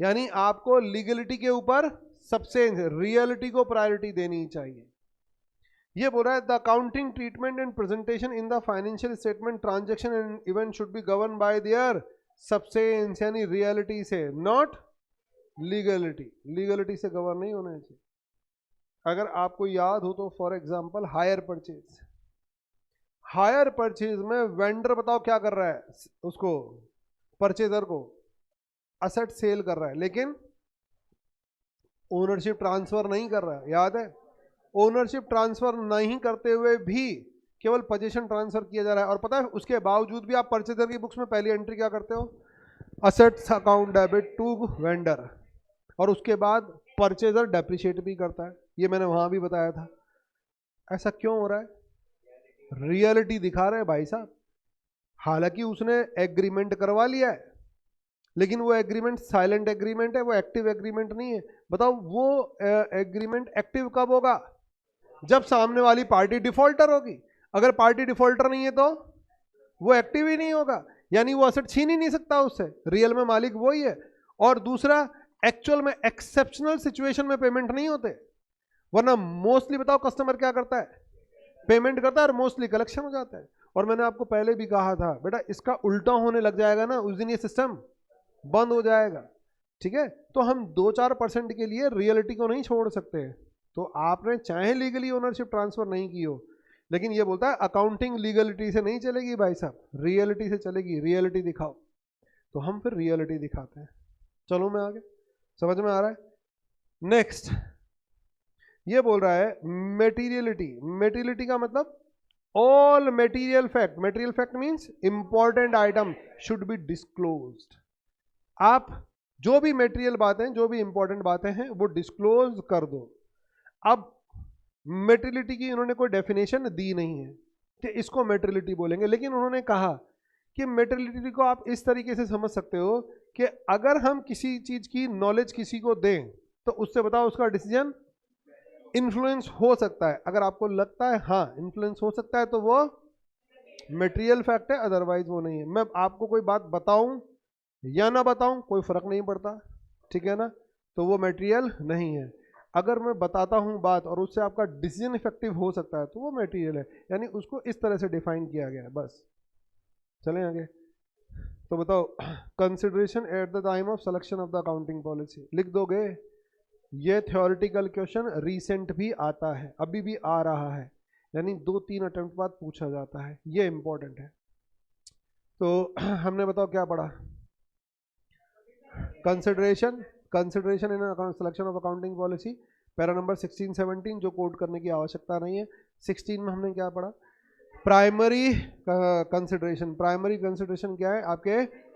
यानी आपको लीगलिटी के ऊपर सब्सटेंस, रियलिटी को प्रायोरिटी देनी चाहिए। ये बोल रहा है the accounting treatment and presentation in the financial statement transaction and event should be govern by there substance, यानी रियलिटी से, नॉट लीगलिटी। लीगलिटी से गवर्न नहीं होना चाहिए। अगर आपको याद हो तो for example hire purchase, hire purchase में वेंडर बताओ क्या कर रहा है, उसको परचेजर को असेट सेल कर रहा है, लेकिन ओनरशिप ट्रांसफर नहीं कर रहा है। याद है, ओनरशिप ट्रांसफर नहीं करते हुए भी केवल पोजीशन ट्रांसफर किया जा रहा है। और पता है उसके बावजूद भी आप परचेजर की बुक्स में पहली एंट्री क्या करते हो, assets account debit to vendor, और उसके बाद परचेजर डेप्रिशिएट भी करता है। ये मैंने वहां भी बताया था। ऐसा क्यों हो रहा है? रियलिटी दिखा रहे हैं भाई साहब। हालांकि उसने एग्रीमेंट करवा लिया है, लेकिन वो एग्रीमेंट साइलेंट एग्रीमेंट है, वो एक्टिव एग्रीमेंट नहीं है। बताओ वो एग्रीमेंट एक्टिव कब होगा? जब सामने वाली पार्टी डिफॉल्टर होगी। अगर पार्टी डिफॉल्टर नहीं है तो वो एक्टिव ही नहीं होगा, यानी वो असेट छीन ही नहीं सकता उससे। रियल में मालिक वो ही है। और दूसरा, एक्चुअल में एक्सेप्शनल सिचुएशन में पेमेंट नहीं होते, वरना मोस्टली बताओ कस्टमर क्या करता है, पेमेंट करता है और मोस्टली कलेक्शन हो जाता है। और मैंने आपको पहले भी कहा था बेटा इसका उल्टा होने लग जाएगा ना, उस दिन ये सिस्टम बंद हो जाएगा। ठीक है, तो हम 2-4% के लिए रियलिटी को नहीं छोड़ सकते। तो आपने चाहे लीगली ओनरशिप ट्रांसफर नहीं की हो, लेकिन ये बोलता है अकाउंटिंग लीगलिटी से नहीं चलेगी भाई साहब, रियलिटी से चलेगी। रियलिटी दिखाओ, तो हम फिर रियलिटी दिखाते हैं। चलो मैं आगे, समझ में आ रहा है? नेक्स्ट ये बोल रहा है मेटीरियलिटी। मेटीरियलिटी का मतलब all material fact, material fact means important item should be disclosed. आप जो भी मेटीरियल बातें, जो भी इंपॉर्टेंट बातें हैं वो डिस्क्लोज कर दो। अब मेटीरियलिटी की उन्होंने कोई डेफिनेशन दी नहीं है कि इसको मेटीरियलिटी बोलेंगे, लेकिन उन्होंने कहा कि मेटीरियलिटी को आप इस तरीके से समझ सकते हो कि अगर हम किसी चीज की नॉलेज किसी को दें तो उससे बताओ उसका डिसीजन इन्फ्लुएंस हो सकता है। अगर आपको लगता है हाँ इन्फ्लुएंस हो सकता है तो वो मटेरियल फैक्ट है, अदरवाइज वो नहीं है। मैं आपको कोई बात बताऊं या ना बताऊं कोई फर्क नहीं पड़ता, ठीक है ना, तो वो मटेरियल नहीं है। अगर मैं बताता हूं बात और उससे आपका डिसीजन इफेक्टिव हो सकता है तो वो मटेरियल है, यानी उसको इस तरह से डिफाइन किया गया है। बस चलें आगे। तो बताओ consideration at the time of selection of the accounting policy लिख दोगे। ये थ्योरेटिकल क्वेश्चन रिसेंट भी आता है, अभी भी आ रहा है, यानी 2-3 अटेम्प्ट बाद पूछा जाता है, ये इंपॉर्टेंट है। तो हमने बताओ क्या पढ़ा, consideration, consideration in selection of accounting policy, para number 16-17 जो कोड करने की आवश्यकता नहीं है। 16 में हमने क्या पढ़ा, प्राइमरी कंसिडरेशन। प्राइमरी कंसिडरेशन क्या है, आपके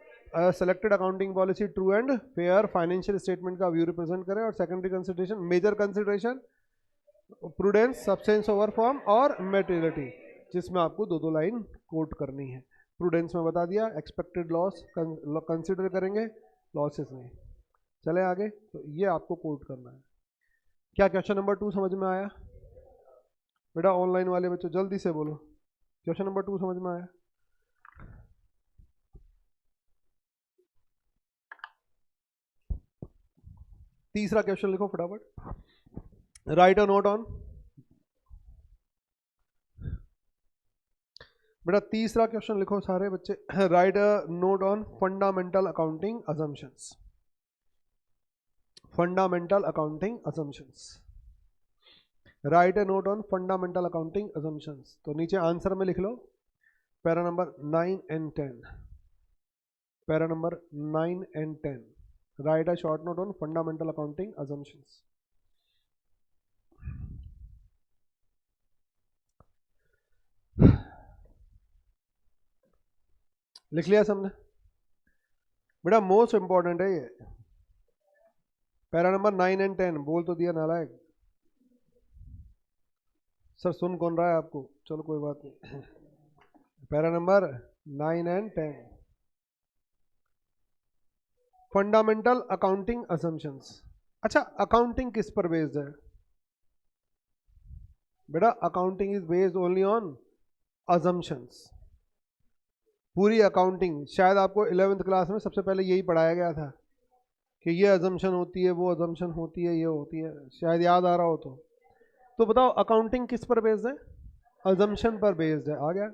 selected accounting policy true and fair financial statement का व्यू रिप्रेजेंट करें। और secondary consideration, major consideration prudence, substance over form और मेटीरियलिटी, जिसमें आपको 2-2 लाइन कोट करनी है। प्रूडेंस में बता दिया, एक्सपेक्टेड लॉस कंसिडर करेंगे, लॉसेस नहीं। चले आगे, तो ये आपको कोट करना है। क्या क्वेश्चन नंबर 2 समझ में आया बेटा? ऑनलाइन वाले बच्चों जल्दी से बोलो, क्वेश्चन नंबर 2 समझ में आया? तीसरा क्वेश्चन लिखो फटाफट, राइट अ नोट ऑन। बेटा तीसरा क्वेश्चन लिखो सारे बच्चे, write a note on fundamental accounting assumptions. Fundamental accounting assumptions, write a note on fundamental accounting assumptions. तो नीचे आंसर में लिख लो para number 9 and 10, para number 9 and 10, write a short note on fundamental accounting assumptions. लिख लिया सबने? बेटा most important है ये, पैरा नंबर 9 एंड 10 बोल तो दिया नालायक। सर सुन कौन रहा है आपको, चलो कोई बात नहीं। Para number 9 and 10, fundamental accounting assumptions. अच्छा, अकाउंटिंग किस पर बेस्ड है बेटा? Accounting is based only on assumptions. पूरी अकाउंटिंग, शायद आपको 11th क्लास में सबसे पहले यही पढ़ाया गया था कि ये अजम्पशन होती है, वो अजम्पशन होती है, ये होती है, शायद याद आ रहा हो तो बताओ अकाउंटिंग किस पर बेस्ड है? अजम्पशन पर बेस्ड है। आ गया?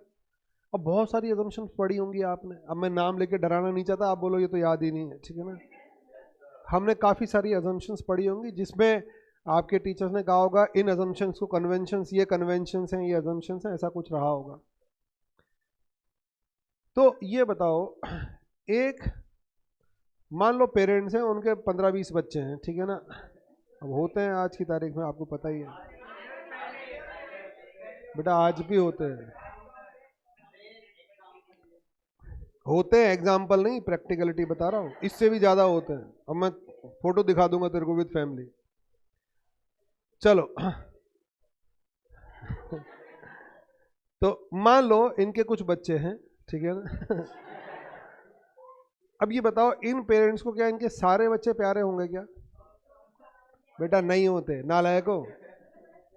अब बहुत सारी अजम्पशन पढ़ी होंगी आपने, अब मैं नाम लेके डराना नहीं चाहता, आप बोलो ये तो याद ही नहीं है, ठीक है ना। हमने काफ़ी सारी अजम्पशंस पढ़ी होंगी जिसमें आपके टीचर्स ने कहा होगा इन अजम्पशंस को कन्वेंशंस, ये कन्वेंशंस हैं, ये अजम्पशंस हैं, ऐसा कुछ रहा होगा। तो ये बताओ, एक मान लो पेरेंट्स हैं, उनके 15-20 बच्चे हैं, ठीक है ना। अब होते हैं आज की तारीख में, आपको पता ही है बेटा, आज भी होते हैं, एग्जाम्पल नहीं, प्रैक्टिकलिटी बता रहा हूँ, इससे भी ज्यादा होते हैं। अब मैं फोटो दिखा दूंगा तेरे को विद फैमिली, चलो। तो मान लो इनके कुछ बच्चे हैं, ठीक है ना। अब ये बताओ, इन पेरेंट्स को क्या इनके सारे बच्चे प्यारे होंगे क्या? बेटा नहीं होते, नालायको,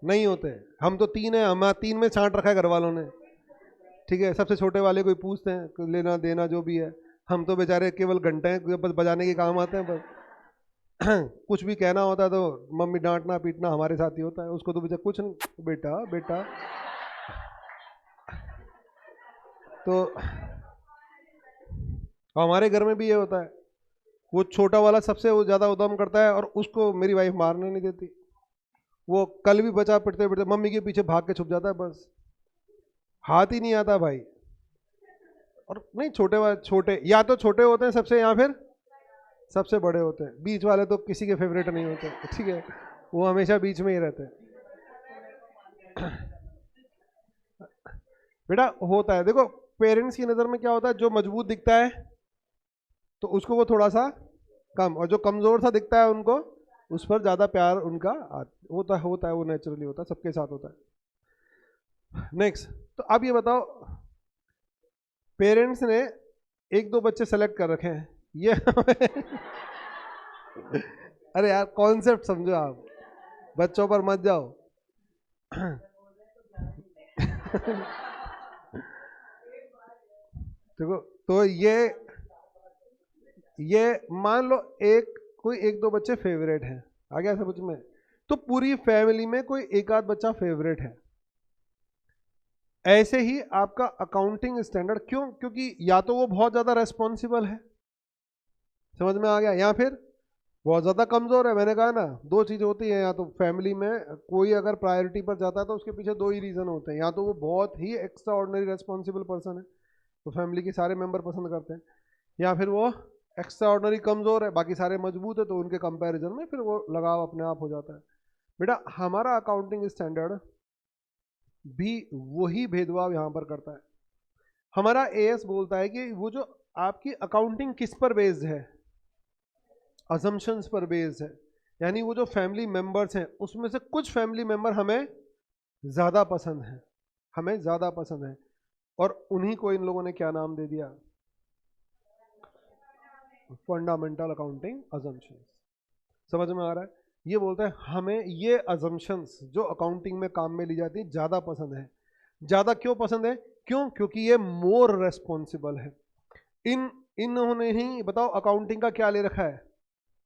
नहीं होते। हम तो 3 हैं, हम 3 में छांट रखा है घर वालों ने, ठीक है। सबसे छोटे वाले को ही पूछते हैं लेना देना जो भी है, हम तो बेचारे केवल घंटे हैं बस बजाने के काम आते हैं बस। कुछ भी कहना होता है तो मम्मी डांटना पीटना हमारे साथ ही होता है, उसको तो बेचारा कुछ नहीं, बेटा बेटा। तो हमारे घर में भी ये होता है, वो छोटा वाला सबसे ज्यादा उद्यम करता है और उसको मेरी वाइफ मारने नहीं देती। वो कल भी बचा पिटते पिटते मम्मी के पीछे भाग के छुप जाता है, बस हाथ ही नहीं आता भाई। और नहीं, छोटे या तो छोटे होते हैं सबसे, या फिर सबसे बड़े होते हैं। बीच वाले तो किसी के फेवरेट नहीं होते, ठीक है, वो हमेशा बीच में ही रहते हैं। बेटा होता है, देखो पेरेंट्स की नज़र में क्या होता है, जो मजबूत दिखता है तो उसको वो थोड़ा सा कम, और जो कमजोर सा दिखता है उनको उस पर ज्यादा प्यार उनका होता है, वो नेचुरली होता है, सबके साथ होता है। नेक्स्ट, तो अब ये बताओ, पेरेंट्स ने 1-2 बच्चे सेलेक्ट कर रखे हैं, ये अरे यार कॉन्सेप्ट समझो आप, बच्चों पर मत जाओ। देखो, तो ये मान लो कोई 1-2 बच्चे फेवरेट हैं, आ गया समझ में। तो पूरी फैमिली में कोई एक आध बच्चा फेवरेट है। ऐसे ही आपका अकाउंटिंग स्टैंडर्ड, क्यों? क्योंकि या तो वो बहुत ज्यादा रेस्पॉन्सिबल है, समझ में आ गया, या फिर बहुत ज्यादा कमजोर है। मैंने कहा ना, 2 चीज होती है, या तो फैमिली में कोई अगर प्रायोरिटी पर जाता है तो उसके पीछे 2 ही रीजन होते हैं, या तो वो बहुत ही एक्स्ट्रा ऑर्डिनरी रेस्पॉन्सिबल पर्सन है तो फैमिली के सारे मेंबर पसंद करते हैं, या फिर वो एक्स्ट्रा ऑर्डिनरी कमजोर है, बाकी सारे मजबूत है, तो उनके कंपैरिजन में फिर वो लगाव अपने आप हो जाता है। बेटा हमारा अकाउंटिंग स्टैंडर्ड भी वही भेदभाव यहां पर करता है। हमारा एएस बोलता है कि वो जो आपकी अकाउंटिंग किस पर बेस्ड है, असम्पशंस पर बेस्ड है, यानी वो जो फैमिली मेंबर्स हैं उसमें से कुछ फैमिली मेंबर हमें ज्यादा पसंद है, और उन्हीं को इन लोगों ने क्या नाम दे दिया, फंडामेंटल अकाउंटिंग असम्पशंस। समझ में आ रहा है? ये बोलते हैं हमें ये असम्पशंस जो अकाउंटिंग में काम में ली जाती है ज्यादा पसंद है। ज्यादा क्यों पसंद है? क्योंकि ये मोर रेस्पॉन्सिबल है। इन्होंने ही बताओ अकाउंटिंग का क्या ले रखा है,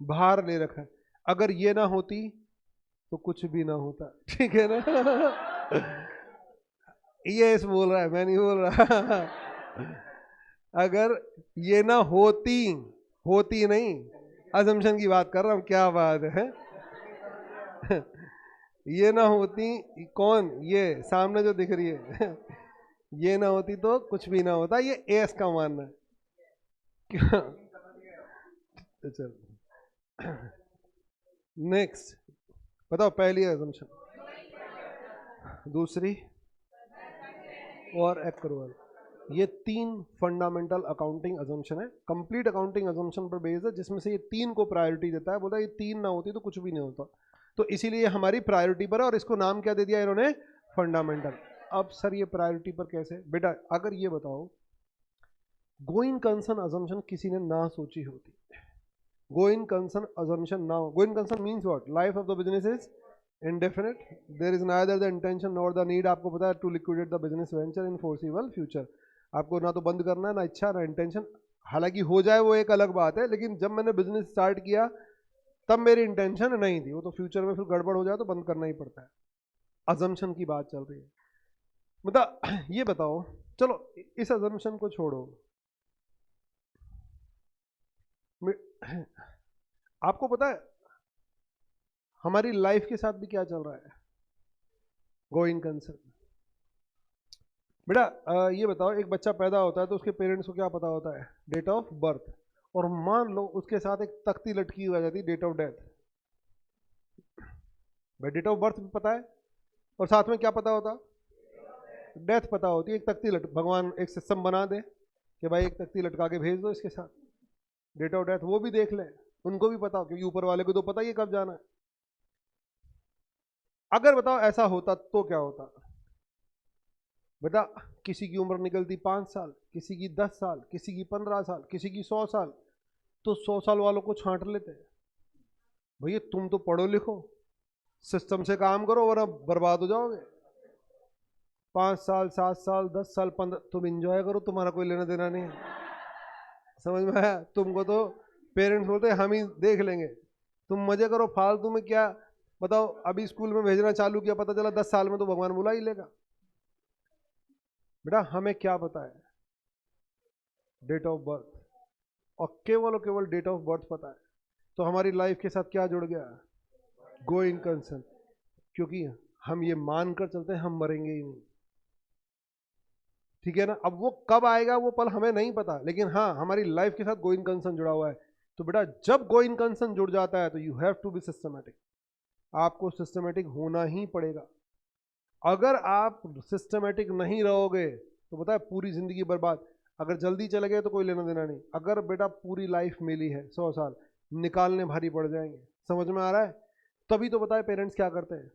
भार ले रखा है। अगर ये ना होती तो कुछ भी ना होता, ठीक है ना। ये इस बोल रहा है, मैं नहीं बोल रहा। अगर ये ना होती नहीं, असम्पशन की बात कर रहा हूं, क्या बात है। ये ना होती, कौन? ये सामने जो दिख रही है। ये ना होती तो कुछ भी ना होता, ये एस का मानना है। चल नेक्स्ट बताओ, पहली असम्पशन, दूसरी और एक्रूअल। ये 3 फंडामेंटल अकाउंटिंग अजम्पशन है, कंप्लीट अकाउंटिंग अजम्पशन पर बेस्ड है, जिसमें से ये 3 को प्रायोरिटी देता है। बोलता है ये 3 ना होती तो कुछ भी नहीं होता, तो इसीलिए हमारी प्रायोरिटी पर है, और इसको नाम क्या दे दिया इन्होंने, फंडामेंटल। अब सर ये प्रायोरिटी पर कैसे? बेटा अगर ये बताओ, गोइंग कंसर्न अजम्पशन किसी ने ना सोची होती, गोइंग कंसर्न अजम्पशन ना, going concern means what, life of the business is indefinite, there is neither the intention nor the need, आपको पता है, to liquidate the business venture in foreseeable future, आपको ना तो बंद करना है, ना इच्छा, ना इंटेंशन। हालांकि हो जाए वो एक अलग बात है, लेकिन जब मैंने बिजनेस स्टार्ट किया तब मेरी इंटेंशन नहीं थी, वो तो फ्यूचर में फिर गड़बड़ हो जाए तो बंद करना ही पड़ता है। अजम्पशन की बात चल रही है। मतलब ये बताओ, चलो इस अजम्पशन को छोड़ो, आपको पता है हमारी लाइफ के साथ भी क्या चल रहा है, गोइंग कंसर्न। बेटा ये बताओ, एक बच्चा पैदा होता है तो उसके पेरेंट्स को क्या पता होता है, डेट ऑफ बर्थ, और मान लो उसके साथ एक तख्ती लटकी हुई आ जाती है, डेट ऑफ डेथ। भाई डेट ऑफ बर्थ भी पता है और साथ में क्या पता होता, डेथ पता होती है। एक तख्ती भगवान एक सिस्टम बना दे कि भाई एक तख्ती लटका के भेज दो इसके साथ, डेट ऑफ डेथ वो भी देख लें, उनको भी पता हो, क्योंकि ऊपर वाले को तो पता ही है कब जाना है। अगर बताओ ऐसा होता तो क्या होता बेटा, किसी की उम्र निकलती 5 साल, किसी की 10 साल, किसी की 15 साल, किसी की 100 साल, तो 100 साल वालों को छांट लेते। भैया तुम तो पढ़ो लिखो, सिस्टम से काम करो वरना बर्बाद हो जाओगे। 5 साल, 7 साल, 10 साल, 15, तुम इंजॉय करो, तुम्हारा कोई लेना देना नहीं है। समझ में आया? तुमको तो पेरेंट्स बोलते हम ही देख लेंगे, तुम मजे करो, फालतू में क्या बताओ। अभी स्कूल में भेजना चालू किया, पता चला 10 साल में तो भगवान बुला ही लेगा। बेटा हमें क्या पता है, डेट ऑफ बर्थ, और केवल डेट ऑफ बर्थ पता है, तो हमारी लाइफ के साथ क्या जुड़ गया, गोइंग कंसर्न। क्योंकि हम ये मानकर चलते हैं हम मरेंगे ही नहीं, ठीक है ना। अब वो कब आएगा वो पल हमें नहीं पता, लेकिन हाँ हमारी लाइफ के साथ गोइंग कंसर्न जुड़ा हुआ है। तो बेटा जब गोइंग कंसर्न जुड़ जाता है तो you have to be systematic, आपको सिस्टमैटिक होना ही पड़ेगा। अगर आप सिस्टमैटिक नहीं रहोगे तो पता है पूरी जिंदगी बर्बाद। अगर जल्दी चले गए तो कोई लेना देना नहीं, अगर बेटा पूरी लाइफ मिली है 100 साल, निकालने भारी पड़ जाएंगे। समझ में आ रहा है? तभी तो बताए पेरेंट्स क्या करते हैं,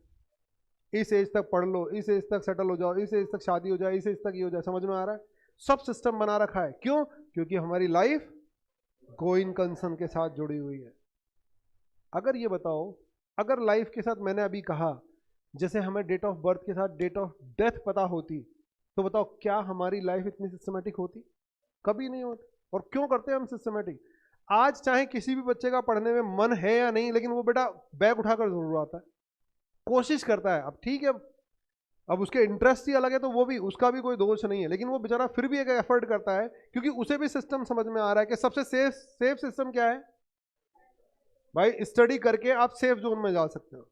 इस एज तक पढ़ लो, इस एज तक सेटल हो जाओ, इस एज तक शादी हो जाए, इस एज तक ये हो जाए। समझ में आ रहा है? सब सिस्टम बना रखा है, क्यों? क्योंकि हमारी लाइफ गोइंग कंसर्न के साथ जुड़ी हुई है। अगर ये बताओ, अगर लाइफ के साथ मैंने अभी कहा जैसे हमें डेट ऑफ बर्थ के साथ डेट ऑफ डेथ पता होती, तो बताओ क्या हमारी लाइफ इतनी सिस्टमेटिक होती? कभी नहीं होती। और क्यों करते हैं हम सिस्टमेटिक? आज चाहे किसी भी बच्चे का पढ़ने में मन है या नहीं, लेकिन वो बेटा बैग उठाकर जरूर आता है, कोशिश करता है। अब ठीक है, अब उसके इंटरेस्ट ही अलग है तो वो भी, उसका भी कोई दोष नहीं है, लेकिन वो बेचारा फिर भी एक एफर्ट करता है, क्योंकि उसे भी सिस्टम समझ में आ रहा है कि सबसे सेफ सिस्टम क्या है भाई, स्टडी करके आप सेफ जोन में जा सकते हो।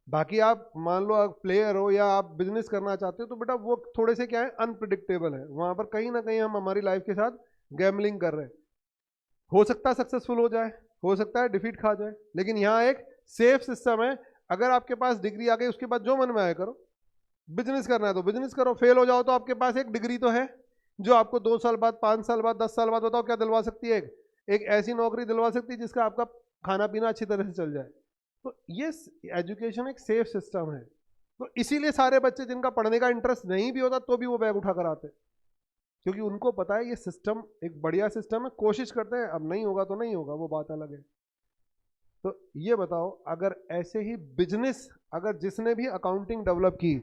बाकी आप मान लो आप प्लेयर हो या आप बिजनेस करना चाहते हो, तो बेटा वो थोड़े से क्या है, अनप्रिडिक्टेबल है, वहां पर कहीं ना कहीं हम हमारी लाइफ के साथ गैमलिंग कर रहे हैं। हो सकता है सक्सेसफुल हो जाए, हो सकता है डिफीट खा जाए, लेकिन यहाँ एक सेफ सिस्टम है। अगर आपके पास डिग्री आ गई, उसके बाद जो मन में आए करो। बिजनेस करना है तो बिजनेस करो, फेल हो जाओ तो आपके पास एक डिग्री तो है जो आपको 2 साल बाद, 5 साल बाद, 10 साल बाद बताओ क्या दिलवा सकती है, एक ऐसी नौकरी दिलवा सकती है जिसका आपका खाना पीना अच्छी तरह से चल जाए। तो ये एजुकेशन एक सेफ सिस्टम है। तो इसीलिए सारे बच्चे जिनका पढ़ने का इंटरेस्ट नहीं भी होता तो भी वो बैग उठा कर आते, क्योंकि उनको पता है ये सिस्टम एक बढ़िया सिस्टम है। कोशिश करते हैं, अब नहीं होगा तो नहीं होगा, वो बात अलग है। तो ये बताओ, अगर ऐसे ही बिजनेस, अगर जिसने भी अकाउंटिंग डेवलप की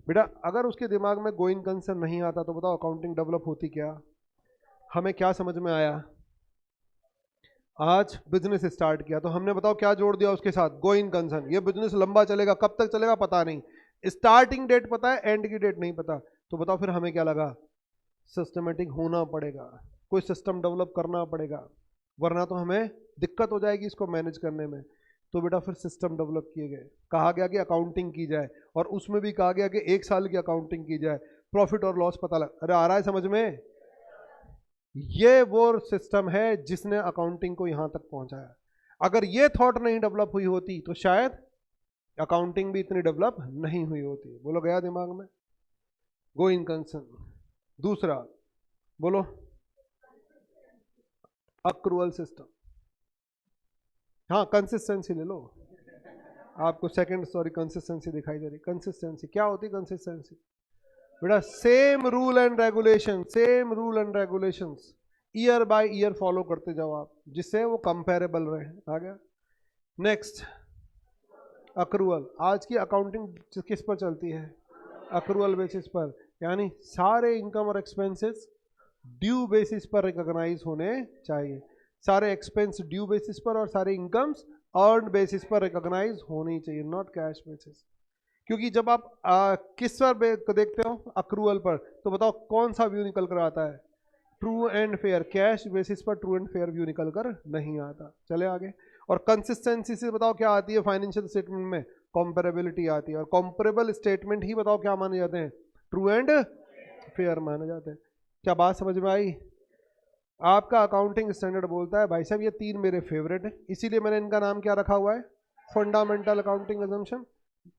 बेटा, अगर उसके दिमाग में गोइंग कंसर्न नहीं आता तो बताओ अकाउंटिंग डेवलप होती क्या? हमें क्या समझ में आया? आज बिजनेस स्टार्ट किया तो हमने बताओ क्या जोड़ दिया उसके साथ, गोइंग कंसर्न। ये बिजनेस लंबा चलेगा, कब तक चलेगा पता नहीं, स्टार्टिंग डेट पता है, एंड की डेट नहीं पता। तो बताओ फिर हमें क्या लगा, सिस्टमेटिक होना पड़ेगा, कोई सिस्टम डेवलप करना पड़ेगा, वरना तो हमें दिक्कत हो जाएगी इसको मैनेज करने में। तो बेटा फिर सिस्टम डेवलप किए गए, कहा गया कि अकाउंटिंग की जाए, और उसमें भी कहा गया कि 1 साल की अकाउंटिंग की जाए, प्रॉफिट और लॉस पता लग। अरे आ रहा है समझ में? ये वो सिस्टम है जिसने अकाउंटिंग को यहां तक पहुंचाया। अगर ये थॉट नहीं डेवलप हुई होती तो शायद अकाउंटिंग भी इतनी डेवलप नहीं हुई होती। बोलो गया दिमाग में? Going concern. दूसरा, बोलो, अक्रूवल सिस्टम। हाँ कंसिस्टेंसी ले लो, आपको सेकंड सॉरी कंसिस्टेंसी दिखाई दे रही। कंसिस्टेंसी क्या होती है? कंसिस्टेंसी बेटा same rule and regulation, same rule and regulations year by year follow करते जाओ आप, जिससे वो कंपेरेबल रहे। आ गया नेक्स्ट, अक्रूवल। आज की अकाउंटिंग किस पर चलती है? अक्रूवल बेसिस पर, यानी सारे इनकम और एक्सपेंसेस ड्यू बेसिस पर रिकॉग्नाइज होने चाहिए। सारे एक्सपेंस ड्यू बेसिस पर और सारे इनकम्स अर्न बेसिस पर रिकॉग्नाइज होनी चाहिए, नॉट कैश बेसिस। क्योंकि जब आप किस पर देखते हो? अक्रूवल पर, तो बताओ कौन सा व्यू निकल कर आता है? True and fair. Cash basis पर ट्रू एंड फेयर व्यू निकल कर नहीं आता। चले आगे। और कंसिस्टेंसी से बताओ क्या आती है फाइनेंशियल स्टेटमेंट में? कंपेरेबिलिटी आती है। और कंपेरेबल स्टेटमेंट ही बताओ क्या माने जाते हैं? ट्रू एंड फेयर माने जाते हैं। क्या बात समझ में आई? आपका अकाउंटिंग स्टैंडर्ड बोलता है भाई साहब ये तीन मेरे फेवरेट हैं, इसीलिए मैंने इनका नाम क्या रखा हुआ है? Fundamental accounting assumption,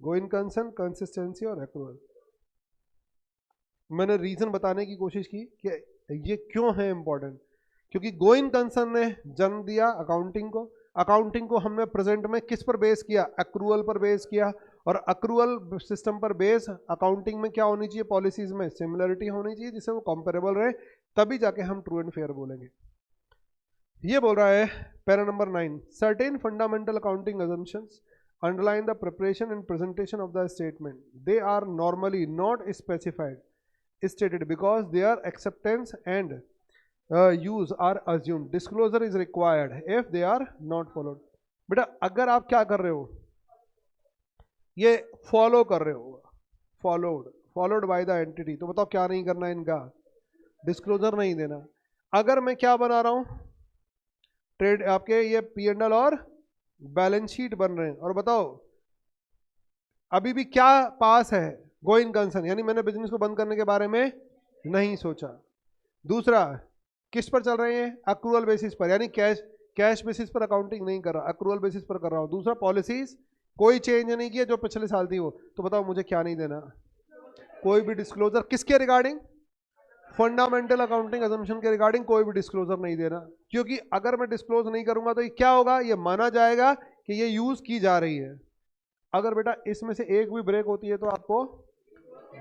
going concern, consistency और अक्रूवल। मैंने रीजन बताने की कोशिश की कि ये क्यों है इंपॉर्टेंट। क्योंकि गोइंग कंसर्न ने जन्म दिया अकाउंटिंग को। अकाउंटिंग को हमने प्रेजेंट में किस पर बेस किया? अक्रूवल पर बेस किया। और अक्रूवल सिस्टम पर बेस अकाउंटिंग में क्या होनी चाहिए? पॉलिसीज में सिमिलरिटी होनी चाहिए, जिससे वो कंपेरेबल रहे, तभी जाके हम ट्रू एंड फेयर बोलेंगे। ये बोल रहा है para number 9, certain fundamental accounting assumptions underline the preparation and presentation of the statement. They are normally not specified stated because their acceptance and use are assumed. Disclosure is required if they are not followed. बेटा अगर आप क्या कर रहे हो? ये follow कर रहे हो, फॉलोड बाय द एंटिटी, तो बताओ क्या नहीं करना इनका? डिस्क्लोजर नहीं देना। अगर मैं क्या बना रहा हूं? ट्रेड आपके ये P&L और बैलेंस शीट बन रहे हैं, और बताओ अभी भी क्या पास है? गोइंग कंसर्न, यानी मैंने बिजनेस को बंद करने के बारे में नहीं सोचा। दूसरा, किस पर चल रहे हैं? अक्रूवल बेसिस पर, यानी कैश बेसिस पर अकाउंटिंग नहीं कर रहा, अक्रूवल बेसिस पर कर रहा हूं। दूसरा, पॉलिसीज कोई चेंज नहीं किया जो पिछले साल थी वो, तो बताओ मुझे क्या नहीं देना? कोई भी डिस्क्लोजर किसके रिगार्डिंग? फंडामेंटल अकाउंटिंग असम्पशन के रिगार्डिंग कोई भी डिस्क्लोजर नहीं देना। क्योंकि अगर मैं डिस्क्लोज नहीं करूंगा तो ये क्या होगा? ये माना जाएगा कि ये यूज की जा रही है। अगर बेटा इसमें से एक भी ब्रेक होती है तो आपको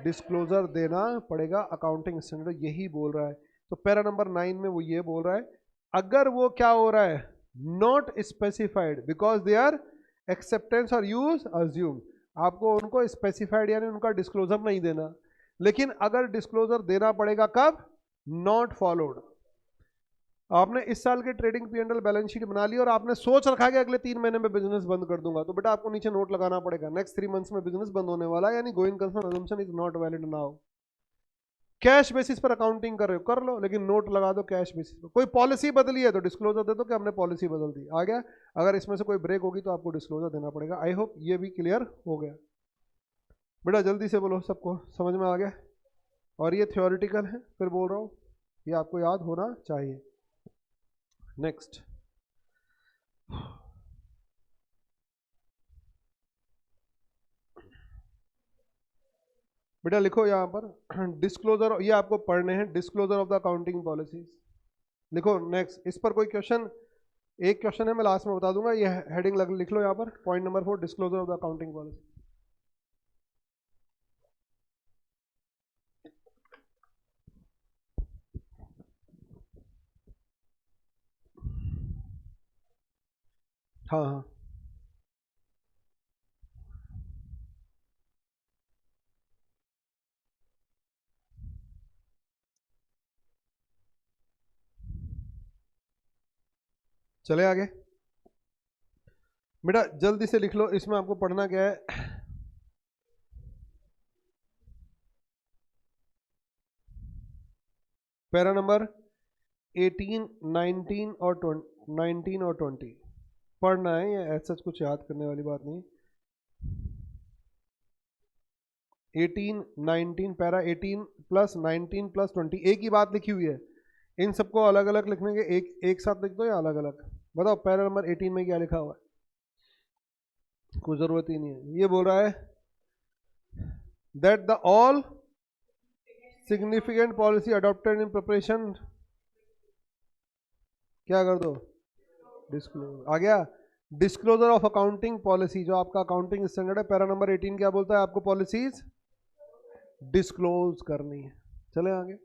डिस्क्लोजर देना पड़ेगा। अकाउंटिंग स्टैंडर्ड यही बोल रहा है। तो पैरा नंबर 9 में वो ये बोल रहा है, अगर वो क्या हो रहा है? Not specified because they are acceptance और यूज अज्यूम, आपको उनको स्पेसिफाइड यानी उनका डिस्क्लोजर नहीं देना। लेकिन अगर डिस्क्लोजर देना पड़ेगा कब? Not followed. आपने इस साल के ट्रेडिंग P&L बैलेंस शीट बना ली और आपने सोच रखा कि अगले 3 महीने में बिजनेस बंद कर दूंगा, तो बेटा आपको नीचे नोट लगाना पड़ेगा, नेक्स्ट 3 मंथ्स में बिजनेस बंद होने वाला है, यानी going concern assumption is not valid now. Cash basis पर अकाउंटिंग कर रहे हो कर लो, लेकिन नोट लगा दो कैश बेसिस पर। कोई पॉलिसी बदली है तो डिस्क्लोजर दे दो कि हमने पॉलिसी बदल दी। आ गया? अगर इसमें से कोई ब्रेक होगी तो आपको डिस्क्लोजर देना पड़ेगा। आई होप ये भी क्लियर हो गया। बेटा जल्दी से बोलो, सबको समझ में आ गया? और ये थ्योरेटिकल है, फिर बोल रहा हूँ ये आपको याद होना चाहिए। नेक्स्ट, बेटा लिखो यहाँ पर डिस्क्लोजर, ये आपको पढ़ने हैं, disclosure of the accounting policies लिखो। नेक्स्ट, इस पर कोई क्वेश्चन? एक क्वेश्चन है, मैं लास्ट में बता दूंगा। ये हेडिंग लिख लो यहाँ पर, point number 4, disclosure of the accounting policy. हाँ हाँ, चले आगे। बेटा जल्दी से लिख लो, इसमें आपको पढ़ना क्या है? पैरा नंबर 18, 19 और 20 पढ़ना है, ये ऐसा कुछ याद करने वाली बात नहीं। 18, 19, पैरा 18 प्लस 19 प्लस 20, एक ही बात लिखी हुई है। इन सबको अलग अलग लिखने के, एक साथ लिख दो या अलग अलग? बताओ पैरा नंबर 18 में क्या लिखा हुआ है? कोई जरूरत ही नहीं है। ये बोल रहा है that the all significant policy adopted in preparation, क्या कर दो, डिस्क्लोज आ गया। डिस्क्लोजर ऑफ अकाउंटिंग पॉलिसी, जो आपका अकाउंटिंग स्टैंडर्ड है, पैरा नंबर 18 क्या बोलता है, आपको पॉलिसीज डिस्क्लोज करनी है। चले आगे।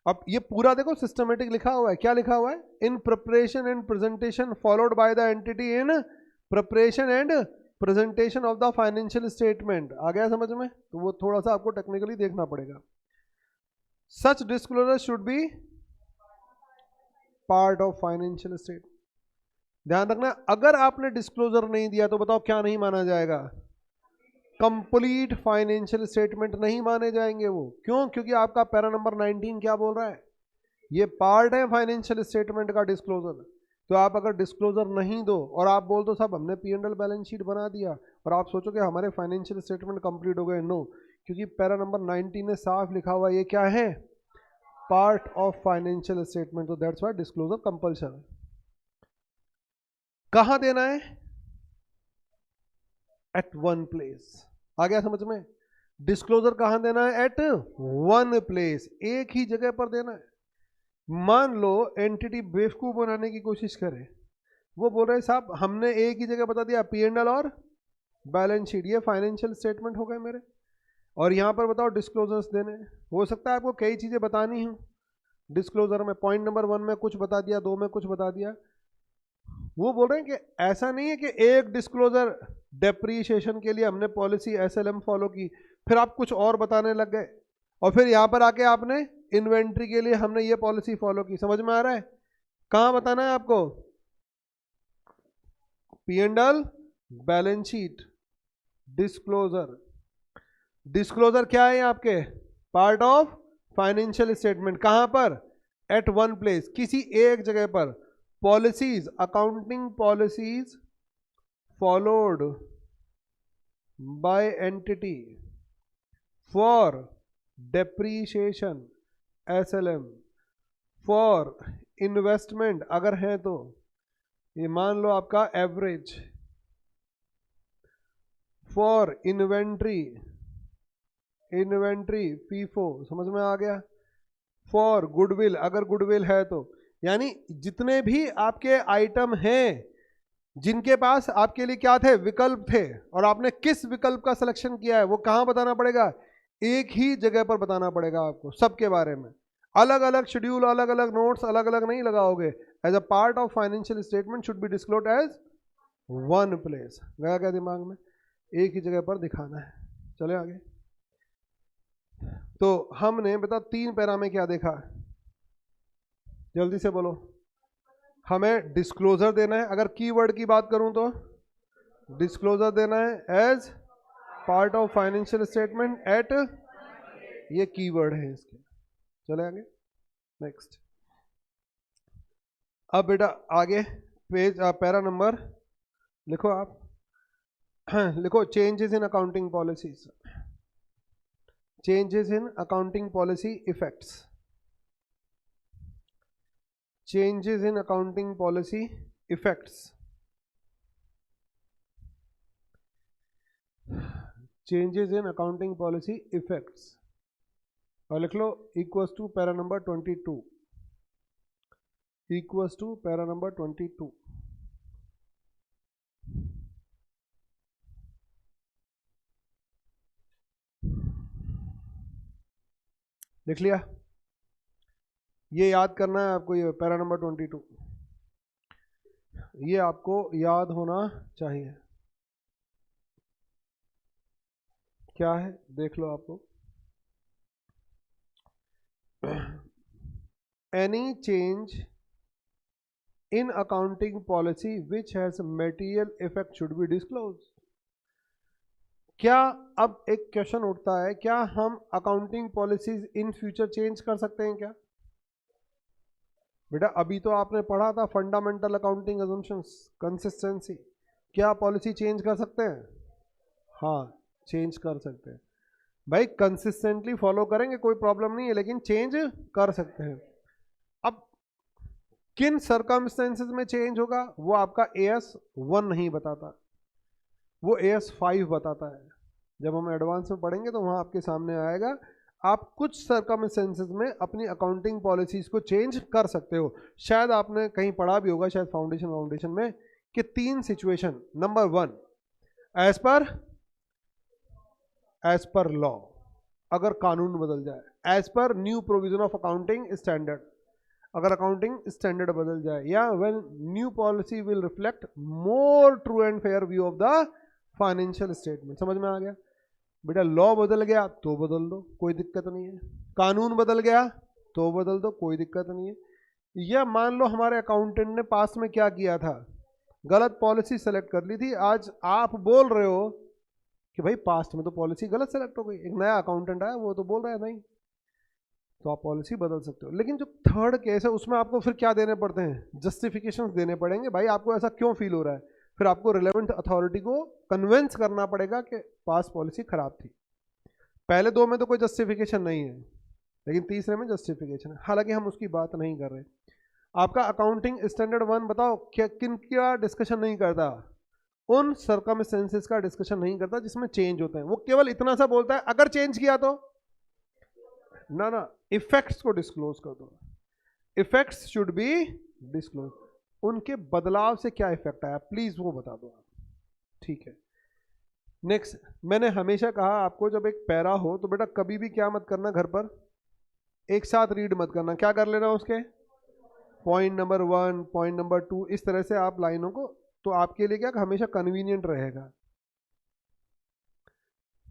अब ये पूरा देखो सिस्टमेटिक लिखा हुआ है, क्या लिखा हुआ है, in preparation and presentation followed by the entity in preparation and presentation of the financial statement. आ गया समझ में, तो वो थोड़ा सा आपको टेक्निकली देखना पड़ेगा। Such disclosure should be part of financial statement. ध्यान रखना, अगर आपने डिस्क्लोजर नहीं दिया तो बताओ क्या नहीं माना जाएगा, कंप्लीट फाइनेंशियल स्टेटमेंट नहीं माने जाएंगे वो। क्यों? क्योंकि आपका पैरा नंबर 19 क्या बोल रहा है, ये पार्ट है फाइनेंशियल स्टेटमेंट का डिस्क्लोजर। तो आप अगर डिस्क्लोजर नहीं दो और आप बोल दो साहब हमने P&L बैलेंस शीट बना दिया, और आप सोचोगे हमारे फाइनेंशियल स्टेटमेंट कंप्लीट हो गए, नो, क्योंकि पैरा नंबर 19 में साफ लिखा हुआ ये क्या है, पार्ट ऑफ फाइनेंशियल स्टेटमेंट। तो दैट्स व्हाई डिस्क्लोजर कंपल्सन। कहां देना है, एट वन प्लेस। आ गया समझ में, डिस्क्लोजर कहां देना है, एट वन प्लेस, एक ही जगह पर देना है। मान लो एंटिटी बेवकूफ बनाने की कोशिश करे, वो बोल रहे साहब हमने एक ही जगह बता दिया P&L और बैलेंस शीट, ये फाइनेंशियल स्टेटमेंट हो गए मेरे, और यहां पर बताओ डिस्क्लोजर्स देने। हो सकता है आपको कई चीजें बतानी हो डिस्क्लोजर में, पॉइंट नंबर 1 में कुछ बता दिया, 2 में कुछ बता दिया। वो बोल रहे हैं कि ऐसा नहीं है कि एक डिस्क्लोजर डेप्रीशिएशन के लिए हमने पॉलिसी SLM फॉलो की, फिर आप कुछ और बताने लग गए, और फिर यहां पर आके आपने इन्वेंट्री के लिए हमने ये पॉलिसी फॉलो की। समझ में आ रहा है, कहां बताना है आपको, P&L balance sheet disclosure. Disclosure क्या है आपके, पार्ट ऑफ फाइनेंशियल स्टेटमेंट। कहां पर, एट वन प्लेस, किसी एक जगह पर। Policies, accounting policies followed by entity for depreciation SLM, for investment अगर है तो, ये मान लो आपका एवरेज, फॉर इन्वेंट्री फीफो, समझ में आ गया, फॉर गुडविल अगर गुडविल है तो। यानी जितने भी आपके आइटम हैं जिनके पास आपके लिए क्या थे, विकल्प थे, और आपने किस विकल्प का सिलेक्शन किया है, वो कहां बताना पड़ेगा, एक ही जगह पर बताना पड़ेगा आपको, सबके बारे में। अलग अलग शेड्यूल, अलग अलग नोट्स, अलग अलग नहीं लगाओगे। As a part of financial statement should be disclosed as one place. गया क्या दिमाग में, एक ही जगह पर दिखाना है। चले आगे। तो हमने बता 3 पैरा में क्या देखा, जल्दी से बोलो। हमें डिस्क्लोजर देना है, अगर कीवर्ड की बात करूं तो डिस्क्लोजर देना है as part of financial statement at, ये कीवर्ड है इसके। चले आगे, नेक्स्ट। अब बेटा आगे पेज पैरा नंबर लिखो आप, लिखो changes in accounting policies, changes in accounting policy effects, changes in accounting policy effects, changes in accounting policy effects, और लिख लो equals to para number 22, equals to para number 22। लिख लिया, ये याद करना है आपको, ये पैरा नंबर 22 ये आपको याद होना चाहिए। क्या है देख लो आपको, any change in accounting policy which has material effect should be disclose. क्या अब एक क्वेश्चन उठता है, क्या हम accounting policies in future change कर सकते हैं क्या? बेटा अभी तो आपने पढ़ा था फंडामेंटल अकाउंटिंग अजम्पशंस, कंसिस्टेंसी, क्या पॉलिसी चेंज कर सकते हैं? हाँ चेंज कर सकते हैं भाई, कंसिस्टेंटली फॉलो करेंगे कोई प्रॉब्लम नहीं है, लेकिन चेंज कर सकते हैं। अब किन सर्कमस्टेंसेस में चेंज होगा वो आपका AS1 नहीं बताता, वो AS5 बताता है। जब हम एडवांस में पढ़ेंगे तो वहां आपके सामने आएगा। आप कुछ सर्कमस्टेंसेस में अपनी अकाउंटिंग पॉलिसीज को चेंज कर सकते हो। शायद आपने कहीं पढ़ा भी होगा, शायद फाउंडेशन में, कि 3 situation. Number 1, as per law, अगर कानून बदल जाए, as per new provision of accounting standard, अगर अकाउंटिंग स्टैंडर्ड बदल जाए, या when new policy will reflect more true and fair view of the financial statement. समझ में आ गया बेटा? लॉ बदल गया तो बदल दो, कोई दिक्कत नहीं है। कानून बदल गया तो बदल दो, कोई दिक्कत नहीं है। या मान लो हमारे अकाउंटेंट ने पास में क्या किया था, गलत पॉलिसी सेलेक्ट कर ली थी, आज आप बोल रहे हो कि भाई पास्ट में तो पॉलिसी गलत सेलेक्ट हो गई, एक नया अकाउंटेंट आया वो तो बोल रहा है नहीं, तो आप पॉलिसी बदल सकते हो। लेकिन जो थर्ड केस है उसमें आपको फिर क्या देने पड़ते हैं, जस्टिफिकेशन देने पड़ेंगे। भाई आपको ऐसा क्यों फील हो रहा है, फिर आपको रिलेवेंट अथॉरिटी को कन्विंस करना पड़ेगा कि पास पॉलिसी खराब थी। पहले 2 में तो कोई जस्टिफिकेशन नहीं है, लेकिन तीसरे में जस्टिफिकेशन है। हालांकि हम उसकी बात नहीं कर रहे। आपका अकाउंटिंग स्टैंडर्ड 1 बताओ क्या किन का डिस्कशन नहीं करता, उन सर्कमस्टेंसेस का डिस्कशन नहीं करता जिसमें चेंज होते हैं। वो केवल इतना सा बोलता है अगर चेंज किया तो ना इफेक्ट्स को डिस्क्लोज कर दो, इफेक्ट्स शुड बी डिस्क्लोज, उनके बदलाव से क्या इफेक्ट आया प्लीज वो बता दो आप, ठीक है। नेक्स्ट, मैंने हमेशा कहा आपको जब एक पैरा हो तो बेटा कभी भी क्या मत करना, घर पर एक साथ रीड मत करना, क्या कर लेना उसके पॉइंट नंबर 1, पॉइंट नंबर 2, इस तरह से आप लाइनों को, तो आपके लिए क्या हमेशा कन्वीनियंट रहेगा।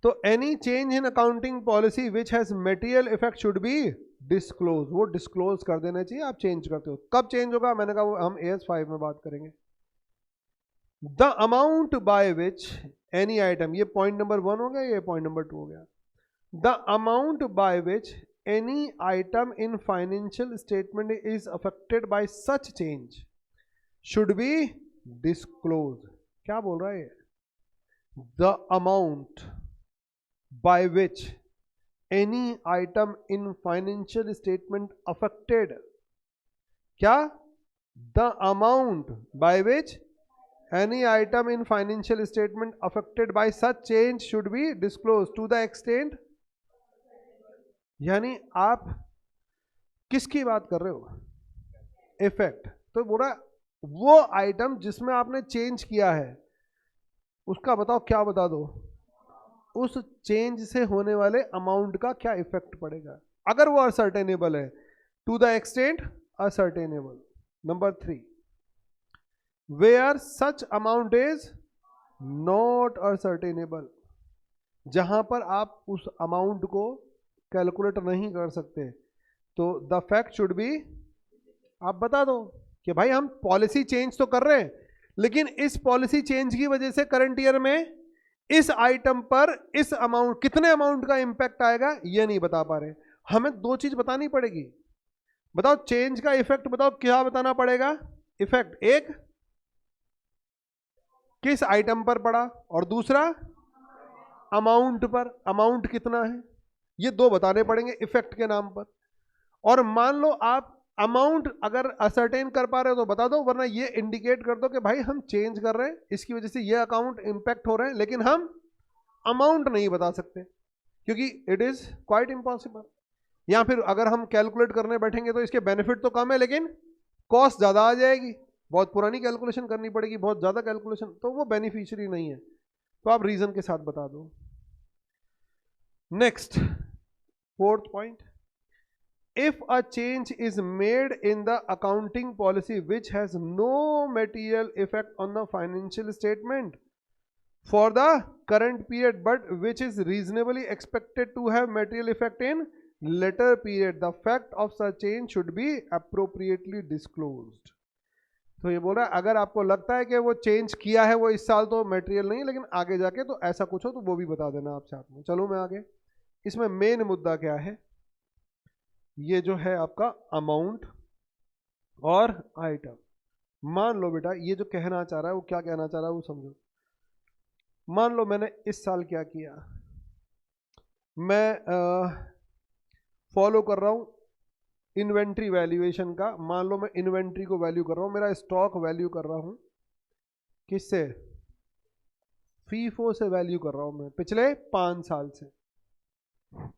तो any change in accounting policy which has material effect should be disclose, वो डिस्क्लोज कर देना चाहिए। आप चेंज करते हो, कब चेंज होगा मैंने कहा वो हम AS 5 में बात करेंगे। The amount by which any item, ये पॉइंट नंबर 1 हो गया, ये पॉइंट नंबर 2 हो गया। The amount by which any item in financial statement is affected by such change should be disclose. क्या बोल रहा है? The amount by which any item in financial statement affected, क्या? the amount by which any item in financial statement affected by such change should be disclosed to the extent, यानी आप किसकी बात कर रहे हो? इफेक्ट। तो बोल रहा वो आइटम जिसमें आपने चेंज किया है उसका बताओ, क्या बता दो, उस चेंज से होने वाले अमाउंट का क्या इफेक्ट पड़ेगा, अगर वो असर्टेनेबल है, to the extent ascertainable. Number 3, where such amount is not ascertainable, जहां पर आप उस अमाउंट को कैलकुलेट नहीं कर सकते, तो द फैक्ट शुड बी, आप बता दो कि भाई हम पॉलिसी चेंज तो कर रहे हैं, लेकिन इस पॉलिसी चेंज की वजह से करंट ईयर में इस आइटम पर इस अमाउंट, कितने अमाउंट का इंपैक्ट आएगा ये नहीं बता पा रहे। हमें 2 चीज बतानी पड़ेगी। बताओ चेंज का इफेक्ट, बताओ क्या बताना पड़ेगा इफेक्ट, एक किस आइटम पर पड़ा और दूसरा अमाउंट पर, अमाउंट कितना है, ये 2 बताने पड़ेंगे इफेक्ट के नाम पर। और मान लो आप अमाउंट अगर असर्टेन कर पा रहे हो तो बता दो, वरना ये इंडिकेट कर दो कि भाई हम चेंज कर रहे हैं, इसकी वजह से ये अकाउंट इंपैक्ट हो रहे हैं, लेकिन हम अमाउंट नहीं बता सकते क्योंकि इट इज क्वाइट इम्पॉसिबल। या फिर अगर हम कैलकुलेट करने बैठेंगे तो इसके बेनिफिट तो कम है लेकिन कॉस्ट ज्यादा आ जाएगी, बहुत पुरानी कैलकुलेशन करनी पड़ेगी, बहुत ज्यादा कैलकुलेशन, तो वो बेनिफिशियरी नहीं है। तो आप रीजन के साथ बता दो। Next, 4th point, if a change is made in the accounting policy which has no material effect on the financial statement for the current period but which is reasonably expected to have material effect in later period, the fact of such change should be appropriately disclosed। तो ये बोल रहा है अगर आपको लगता है कि वो चेंज किया है वो इस साल तो मटेरियल नहीं, लेकिन आगे जाके तो ऐसा कुछ हो तो वो भी बता देना आप साथ में। चलो मैं आगे, इसमें मेन मुद्दा क्या है, ये जो है आपका अमाउंट और आइटम। मान लो बेटा ये जो कहना चाह रहा है वो क्या कहना चाह रहा है वो समझो। मान लो मैंने इस साल क्या किया, मैं फॉलो कर रहा हूं इन्वेंट्री वैल्यूएशन का। मान लो मैं इन्वेंट्री को वैल्यू कर रहा हूं, मेरा स्टॉक वैल्यू कर रहा हूं किससे, फीफो से वैल्यू कर रहा हूं मैं पिछले 5 साल से।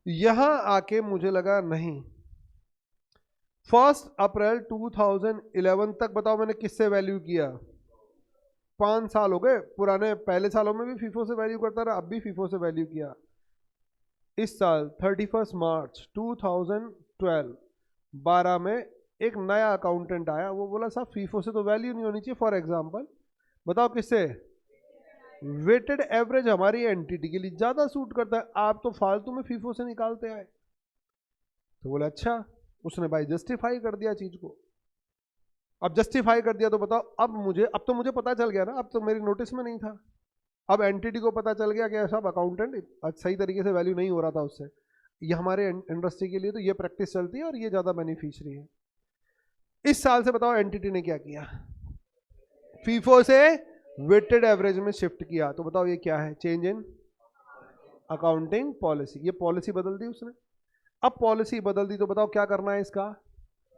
यहां आके मुझे लगा नहीं, 1 अप्रैल 2011 तक बताओ मैंने किससे वैल्यू किया? 5 साल हो गए पुराने, पहले सालों में भी फीफो से वैल्यू करता रहा, अब भी फीफो से वैल्यू किया। इस साल 31 मार्च 2012 12 में एक नया अकाउंटेंट आया, वो बोला साहब फीफो से तो वैल्यू नहीं होनी चाहिए। फॉर एग्जांपल बताओ किससे? वेटेड एवरेज हमारी एंटिटी के लिए ज्यादा सूट करता है, आप तो फालतू में फीफो से निकालते आए। तो बोला अच्छा, उसने भाई जस्टिफाई कर दिया चीज को। अब जस्टिफाई कर दिया तो बताओ, अब तो मुझे पता चल गया ना, अब तो मेरी नोटिस में नहीं था। अब एंटिटी को पता चल गया कि साहब अकाउंटेंट सही तरीके से वैल्यू नहीं हो रहा था उससे। ये हमारे इंडस्ट्री के लिए तो ये प्रैक्टिस चलती है और ये ज्यादा बेनिफिशियरी है। इस साल से बताओ एंटिटी ने क्या किया? फीफो से वेटेड एवरेज में शिफ्ट किया। तो बताओ ये क्या है? Change in accounting policy. ये पॉलिसी बदल दी उसने। अब पॉलिसी बदल दी तो बताओ क्या करना है इसका?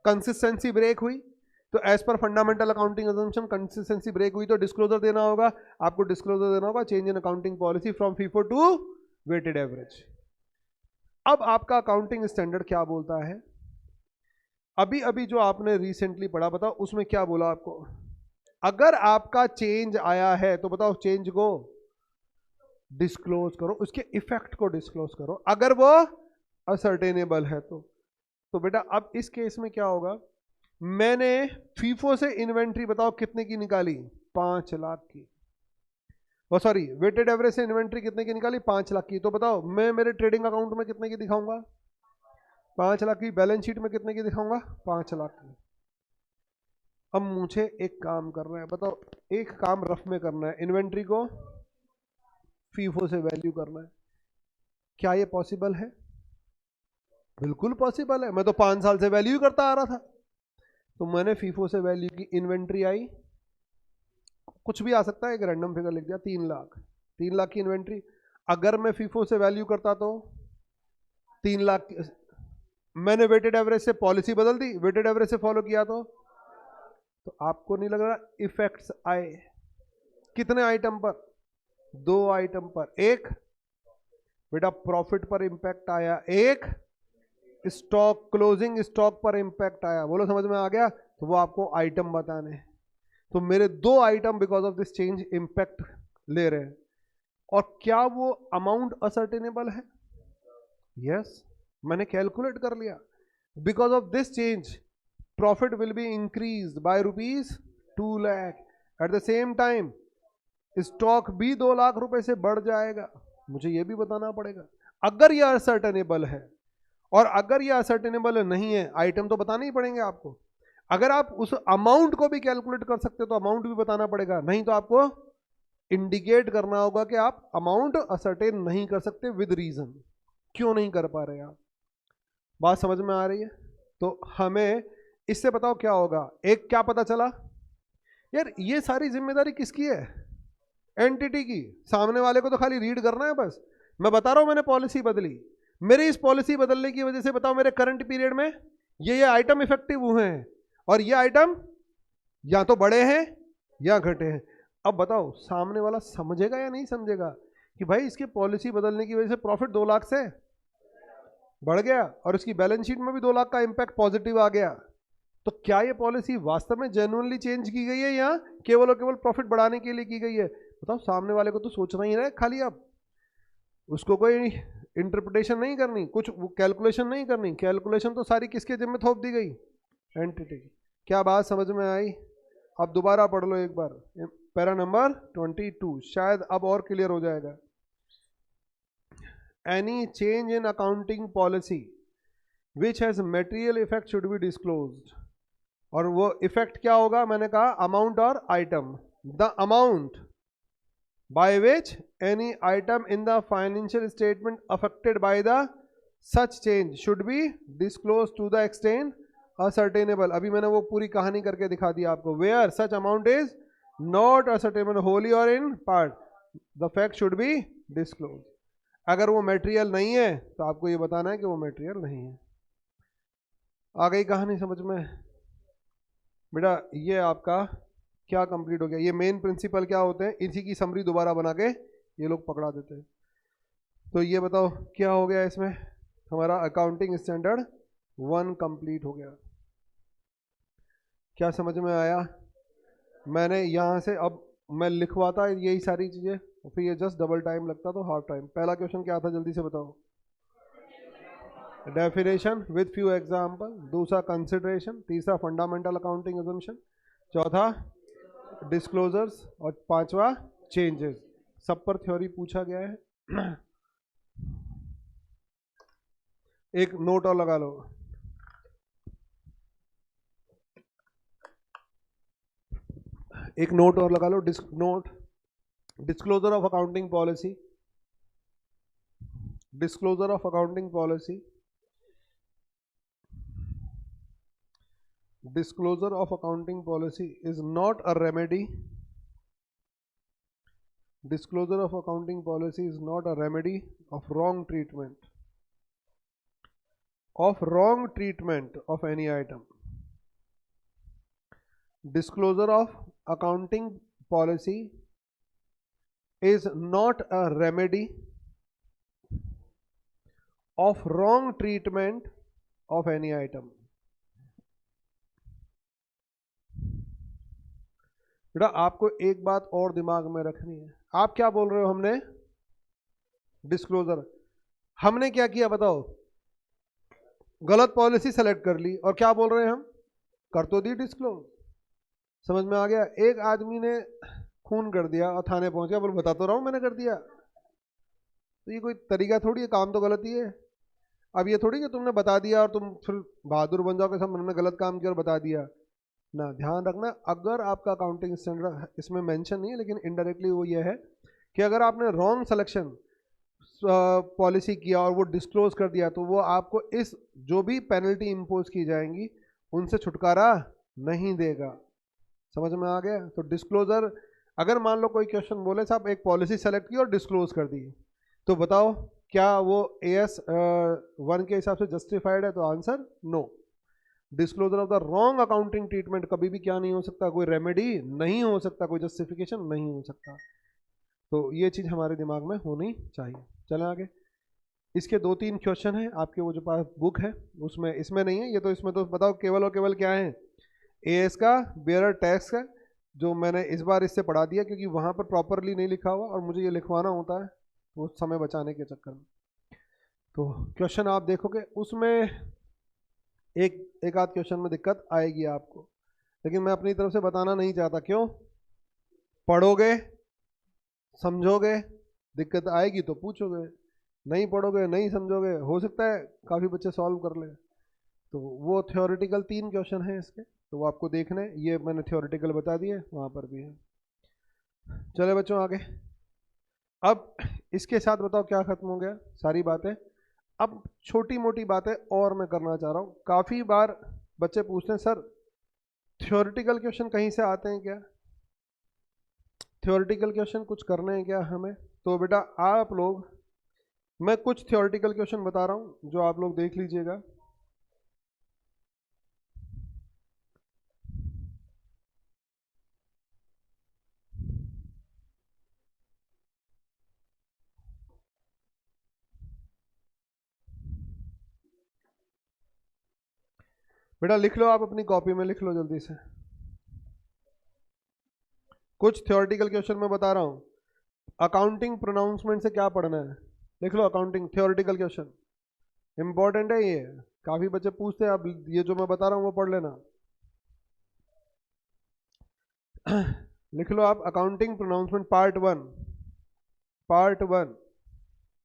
कंसिस्टेंसी ब्रेक हुई तो as per fundamental accounting assumption consistency break हुई तो डिस्क्लोजर देना होगा, आपको डिस्क्लोजर देना होगा change in accounting policy from FIFO to weighted average. अब आपका अकाउंटिंग स्टैंडर्ड क्या बोलता है? अभी अभी जो आपने रिसेंटली पढ़ा, बताओ उसमें क्या बोला आपको? अगर आपका चेंज आया है तो बताओ चेंज को डिस्क्लोज करो, उसके इफेक्ट को डिस्क्लोज करो, अगर वो असर्टेनेबल है तो बेटा अब इस केस में क्या होगा? मैंने फीफो से इन्वेंट्री बताओ कितने की निकाली? 5 लाख की। वो सॉरी, वेटेड एवरेज से इन्वेंट्री कितने की निकाली? 5 लाख की। तो बताओ मैं मेरे ट्रेडिंग अकाउंट में कितने की दिखाऊंगा? 5 लाख की। बैलेंस शीट में कितने की दिखाऊंगा? 5 लाख की। अब मुझे एक काम करना है, बताओ एक काम रफ में करना है, इन्वेंट्री को फीफो से वैल्यू करना है। क्या ये पॉसिबल है? बिल्कुल पॉसिबल है। मैं तो 5 साल से वैल्यू करता आ रहा था। तो मैंने फीफो से वैल्यू की, इन्वेंट्री आई, कुछ भी आ सकता है, एक रैंडम फिगर लिख दिया 3 लाख। 3 लाख की इन्वेंट्री। अगर मैं फीफो से वैल्यू करता तो 3 लाख, मैंने वेटेड एवरेज से पॉलिसी बदल दी, वेटेड एवरेज से फॉलो किया तो आपको नहीं लग रहा इफेक्ट्स आए? कितने आइटम पर? 2 आइटम पर। एक बेटा प्रॉफिट पर इंपैक्ट आया, एक स्टॉक क्लोजिंग स्टॉक पर इंपैक्ट आया। बोलो समझ में आ गया? तो वो आपको आइटम बताने। तो मेरे 2 item because of this change impact ले रहे हैं। और क्या वो अमाउंट असर्टेनेबल है? यस, मैंने कैलकुलेट कर लिया। Because of this change profit will be increase by ₹2 lakh. At the same time stock भी 2 लाख रुपए से बढ़ जाएगा। मुझे ये भी बताना पड़ेगा। अगर ये असर्टेनेबल है, और अगर ये असर्टेनेबल नहीं है, आइटम तो बताने ही पड़ेंगे आपको। अगर आप उस अमाउंट को भी कैलकुलेट कर सकते हो तो अमाउंट भी बताना पड़ेगा, नहीं तो आपको इंडिकेट करना होगा कि आप अमाउंट असर्टेन नहीं कर सकते विद रीजन। क्यों नहीं कर पा रहे आप? बात समझ में आ रही है? तो हमें इससे बताओ क्या होगा? एक क्या पता चला यार, ये सारी जिम्मेदारी किसकी है? एंटिटी की। सामने वाले को तो खाली रीड करना है बस। मैं बता रहा हूं मैंने पॉलिसी बदली, मेरी इस पॉलिसी बदलने की वजह से बताओ मेरे करंट पीरियड में ये आइटम इफेक्टिव हुए हैं, और ये आइटम या तो बढ़े हैं या घटे हैं। अब बताओ सामने वाला समझेगा या नहीं समझेगा कि भाई इसके पॉलिसी बदलने की वजह से प्रॉफिट 2 लाख से बढ़ गया और इसकी बैलेंस शीट में भी 2 लाख का इंपैक्ट पॉजिटिव आ गया। तो क्या ये पॉलिसी वास्तव में जेन्युइनली चेंज की गई है या केवल और केवल प्रॉफिट बढ़ाने के लिए की गई है? बताओ सामने वाले को तो सोचना ही है खाली। अब उसको कोई इंटरप्रिटेशन नहीं करनी, कुछ कैलकुलेशन नहीं करनी। कैलकुलेशन तो सारी किसके जिम्मे थोप दी गई? एंटिटी की। क्या बात समझ में आई? अब दोबारा पढ़ लो एक बार पैरा नंबर 22, शायद अब और क्लियर हो जाएगा। Any change in accounting policy which has material effect should be disclosed. और वो इफेक्ट क्या होगा? मैंने कहा अमाउंट और item. The amount by which any item in the financial statement affected by the such change should be disclosed to the extent ascertainable। अभी मैंने वो पूरी कहानी करके दिखा दी आपको। where such amount is not ascertainable wholly or in part the fact should be disclosed। अगर वो मटेरियल नहीं है तो आपको ये बताना है कि वो मटेरियल नहीं है। आ गई कहानी समझ में? बेटा ये आपका क्या कंप्लीट हो गया। ये मेन प्रिंसिपल क्या होते हैं, इसी की समरी दोबारा बना के ये लोग पकड़ा देते हैं। तो ये बताओ क्या हो गया इसमें, हमारा अकाउंटिंग स्टैंडर्ड 1 कंप्लीट हो गया। क्या समझ में आया? मैंने यहाँ से अब मैं लिखवाता यही सारी चीजें, फिर ये जस्ट डबल टाइम लगता तो हाफ टाइम। पहला क्वेश्चन क्या था जल्दी से बताओ? डेफिनेशन विद फ्यू एग्जाम्पल, दूसरा कंसिडरेशन, तीसरा फंडामेंटल अकाउंटिंग अजम्पशन, चौथा डिस्क्लोजर्स और पांचवा चेंजेस। सब पर थ्योरी पूछा गया है। एक नोट और लगा लो, एक नोट और लगा लो, note disclosure of accounting policy, disclosure of accounting policy, disclosure of accounting policy is not a remedy. Disclosure of accounting policy is not a remedy of wrong treatment, of any item. Disclosure of accounting policy is not a remedy of wrong treatment of any item. बेटा आपको एक बात और दिमाग में रखनी है, आप क्या बोल रहे हो? हमने डिस्क्लोजर, हमने क्या किया बताओ? गलत पॉलिसी सेलेक्ट कर ली और क्या बोल रहे हैं हम? कर तो दी डिस्क्लोज। समझ में आ गया? एक आदमी ने खून कर दिया और थाने पहुंच गया, बोल बता तो रहा हूं मैंने कर दिया। तो ये कोई तरीका थोड़ी है, काम तो गलत ही है। अब ये थोड़ी कि तुमने बता दिया और तुम फिर बहादुर बन जाओ कि सब मैंने गलत काम किया और बता दिया ना। ध्यान रखना, अगर आपका अकाउंटिंग स्टैंडर्ड इसमें मेंशन नहीं है लेकिन इनडायरेक्टली वो ये है कि अगर आपने रॉन्ग सिलेक्शन पॉलिसी किया और वो डिस्क्लोज कर दिया तो वो आपको इस जो भी पेनल्टी इंपोज की जाएंगी उनसे छुटकारा नहीं देगा। समझ में आ गया? तो डिस्क्लोजर, अगर मान लो कोई क्वेश्चन बोले साहब एक पॉलिसी सेलेक्ट की और डिस्क्लोज कर दी, तो बताओ क्या वो AS 1 के हिसाब से जस्टिफाइड है? तो answer no. Disclosure of the wrong accounting treatment कभी भी क्या नहीं हो सकता? कोई रेमेडी नहीं हो सकता, कोई जस्टिफिकेशन नहीं हो सकता। तो ये चीज हमारे दिमाग में होनी चाहिए। चलें आगे। इसके 2-3 क्वेश्चन हैं आपके वो जो पास बुक है उसमें, इसमें नहीं है ये तो। इसमें तो बताओ केवल और केवल क्या है? AS का बेयरर टैक्स का, जो मैंने इस बार इससे पढ़ा दिया क्योंकि वहां पर प्रॉपरली नहीं लिखा हुआ और मुझे ये लिखवाना होता है वो समय बचाने के चक्कर में। तो क्वेश्चन आप देखोगे उसमें एक आध क्वेश्चन में दिक्कत आएगी आपको, लेकिन मैं अपनी तरफ से बताना नहीं चाहता। क्यों? पढ़ोगे समझोगे, दिक्कत आएगी तो पूछोगे, नहीं पढ़ोगे नहीं समझोगे, हो सकता है काफ़ी बच्चे सॉल्व कर ले। तो वो थ्योरेटिकल 3 क्वेश्चन हैं इसके, तो वो आपको देखने, ये मैंने थ्योरेटिकल बता दिए, वहाँ पर भी है। चले बच्चों आगे। अब इसके साथ बताओ क्या खत्म हो गया? सारी बातें। अब छोटी मोटी बातें और मैं करना चाह रहा हूँ। काफ़ी बार बच्चे पूछते हैं सर थ्योरेटिकल क्वेश्चन कहीं से आते हैं क्या? थ्योरेटिकल क्वेश्चन कुछ करने हैं क्या हमें? तो बेटा आप लोग, मैं कुछ थ्योरेटिकल क्वेश्चन बता रहा हूँ जो आप लोग देख लीजिएगा। बेटा लिख लो, आप अपनी कॉपी में लिख लो जल्दी से। कुछ थ्योरेटिकल क्वेश्चन मैं बता रहा हूँ। अकाउंटिंग प्रोनाउंसमेंट से क्या पढ़ना है? लिख लो अकाउंटिंग थ्योरेटिकल क्वेश्चन, इंपॉर्टेंट है ये। काफी बच्चे पूछते हैं, आप ये जो मैं बता रहा हूँ वो पढ़ लेना। लिख लो आप accounting pronouncement part 1,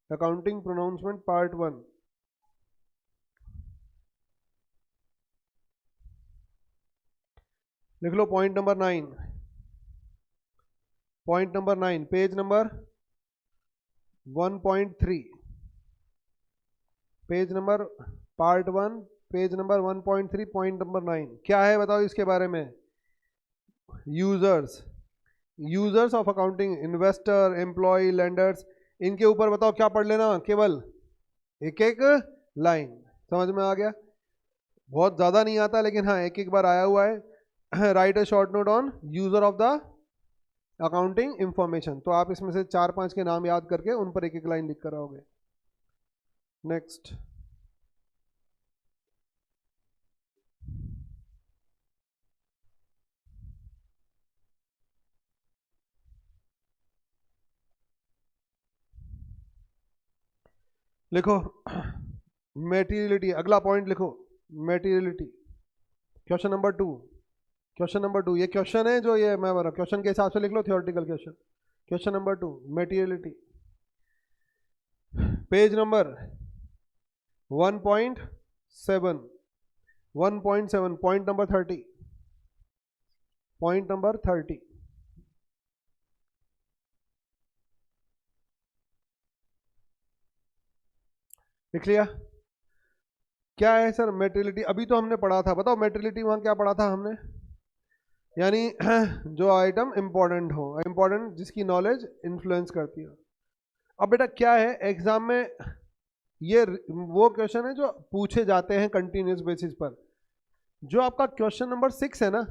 accounting pronouncement part 1। लिख लो point number 9, page number 1.3, page number part 1 page number 1.3 point number 9 क्या है बताओ इसके बारे में? Users of accounting, investor, employ, lenders, इनके ऊपर बताओ क्या पढ़ लेना, केवल एक एक लाइन। समझ में आ गया? बहुत ज्यादा नहीं आता लेकिन हाँ एक एक बार आया हुआ है। Right a short note on user of the accounting information. तो आप इसमें से 4-5 के नाम याद करके उन पर एक एक लाइन लिख कर आओगे। नेक्स्ट, लिखो मेटीरियलिटी, अगला पॉइंट लिखो materiality. Question number 2, question number 2, ये क्वेश्चन है जो ये मैं बता रहा, क्वेश्चन के हिसाब से लिख लो, theoretical question. Question number 2, materiality, page number 1.7, 1.7, point number 30, point number 30। लिख लिया? क्या है सर मेटीरियलिटी? अभी तो हमने पढ़ा था, बताओ मेटीरियलिटी वहां क्या पढ़ा था हमने? यानी जो आइटम इंपॉर्टेंट हो, इंपॉर्टेंट जिसकी नॉलेज इन्फ्लुएंस करती हो। अब बेटा क्या है एग्जाम में, ये वो क्वेश्चन है जो पूछे जाते हैं कंटिन्यूस बेसिस पर। जो आपका क्वेश्चन नंबर 6 है ना,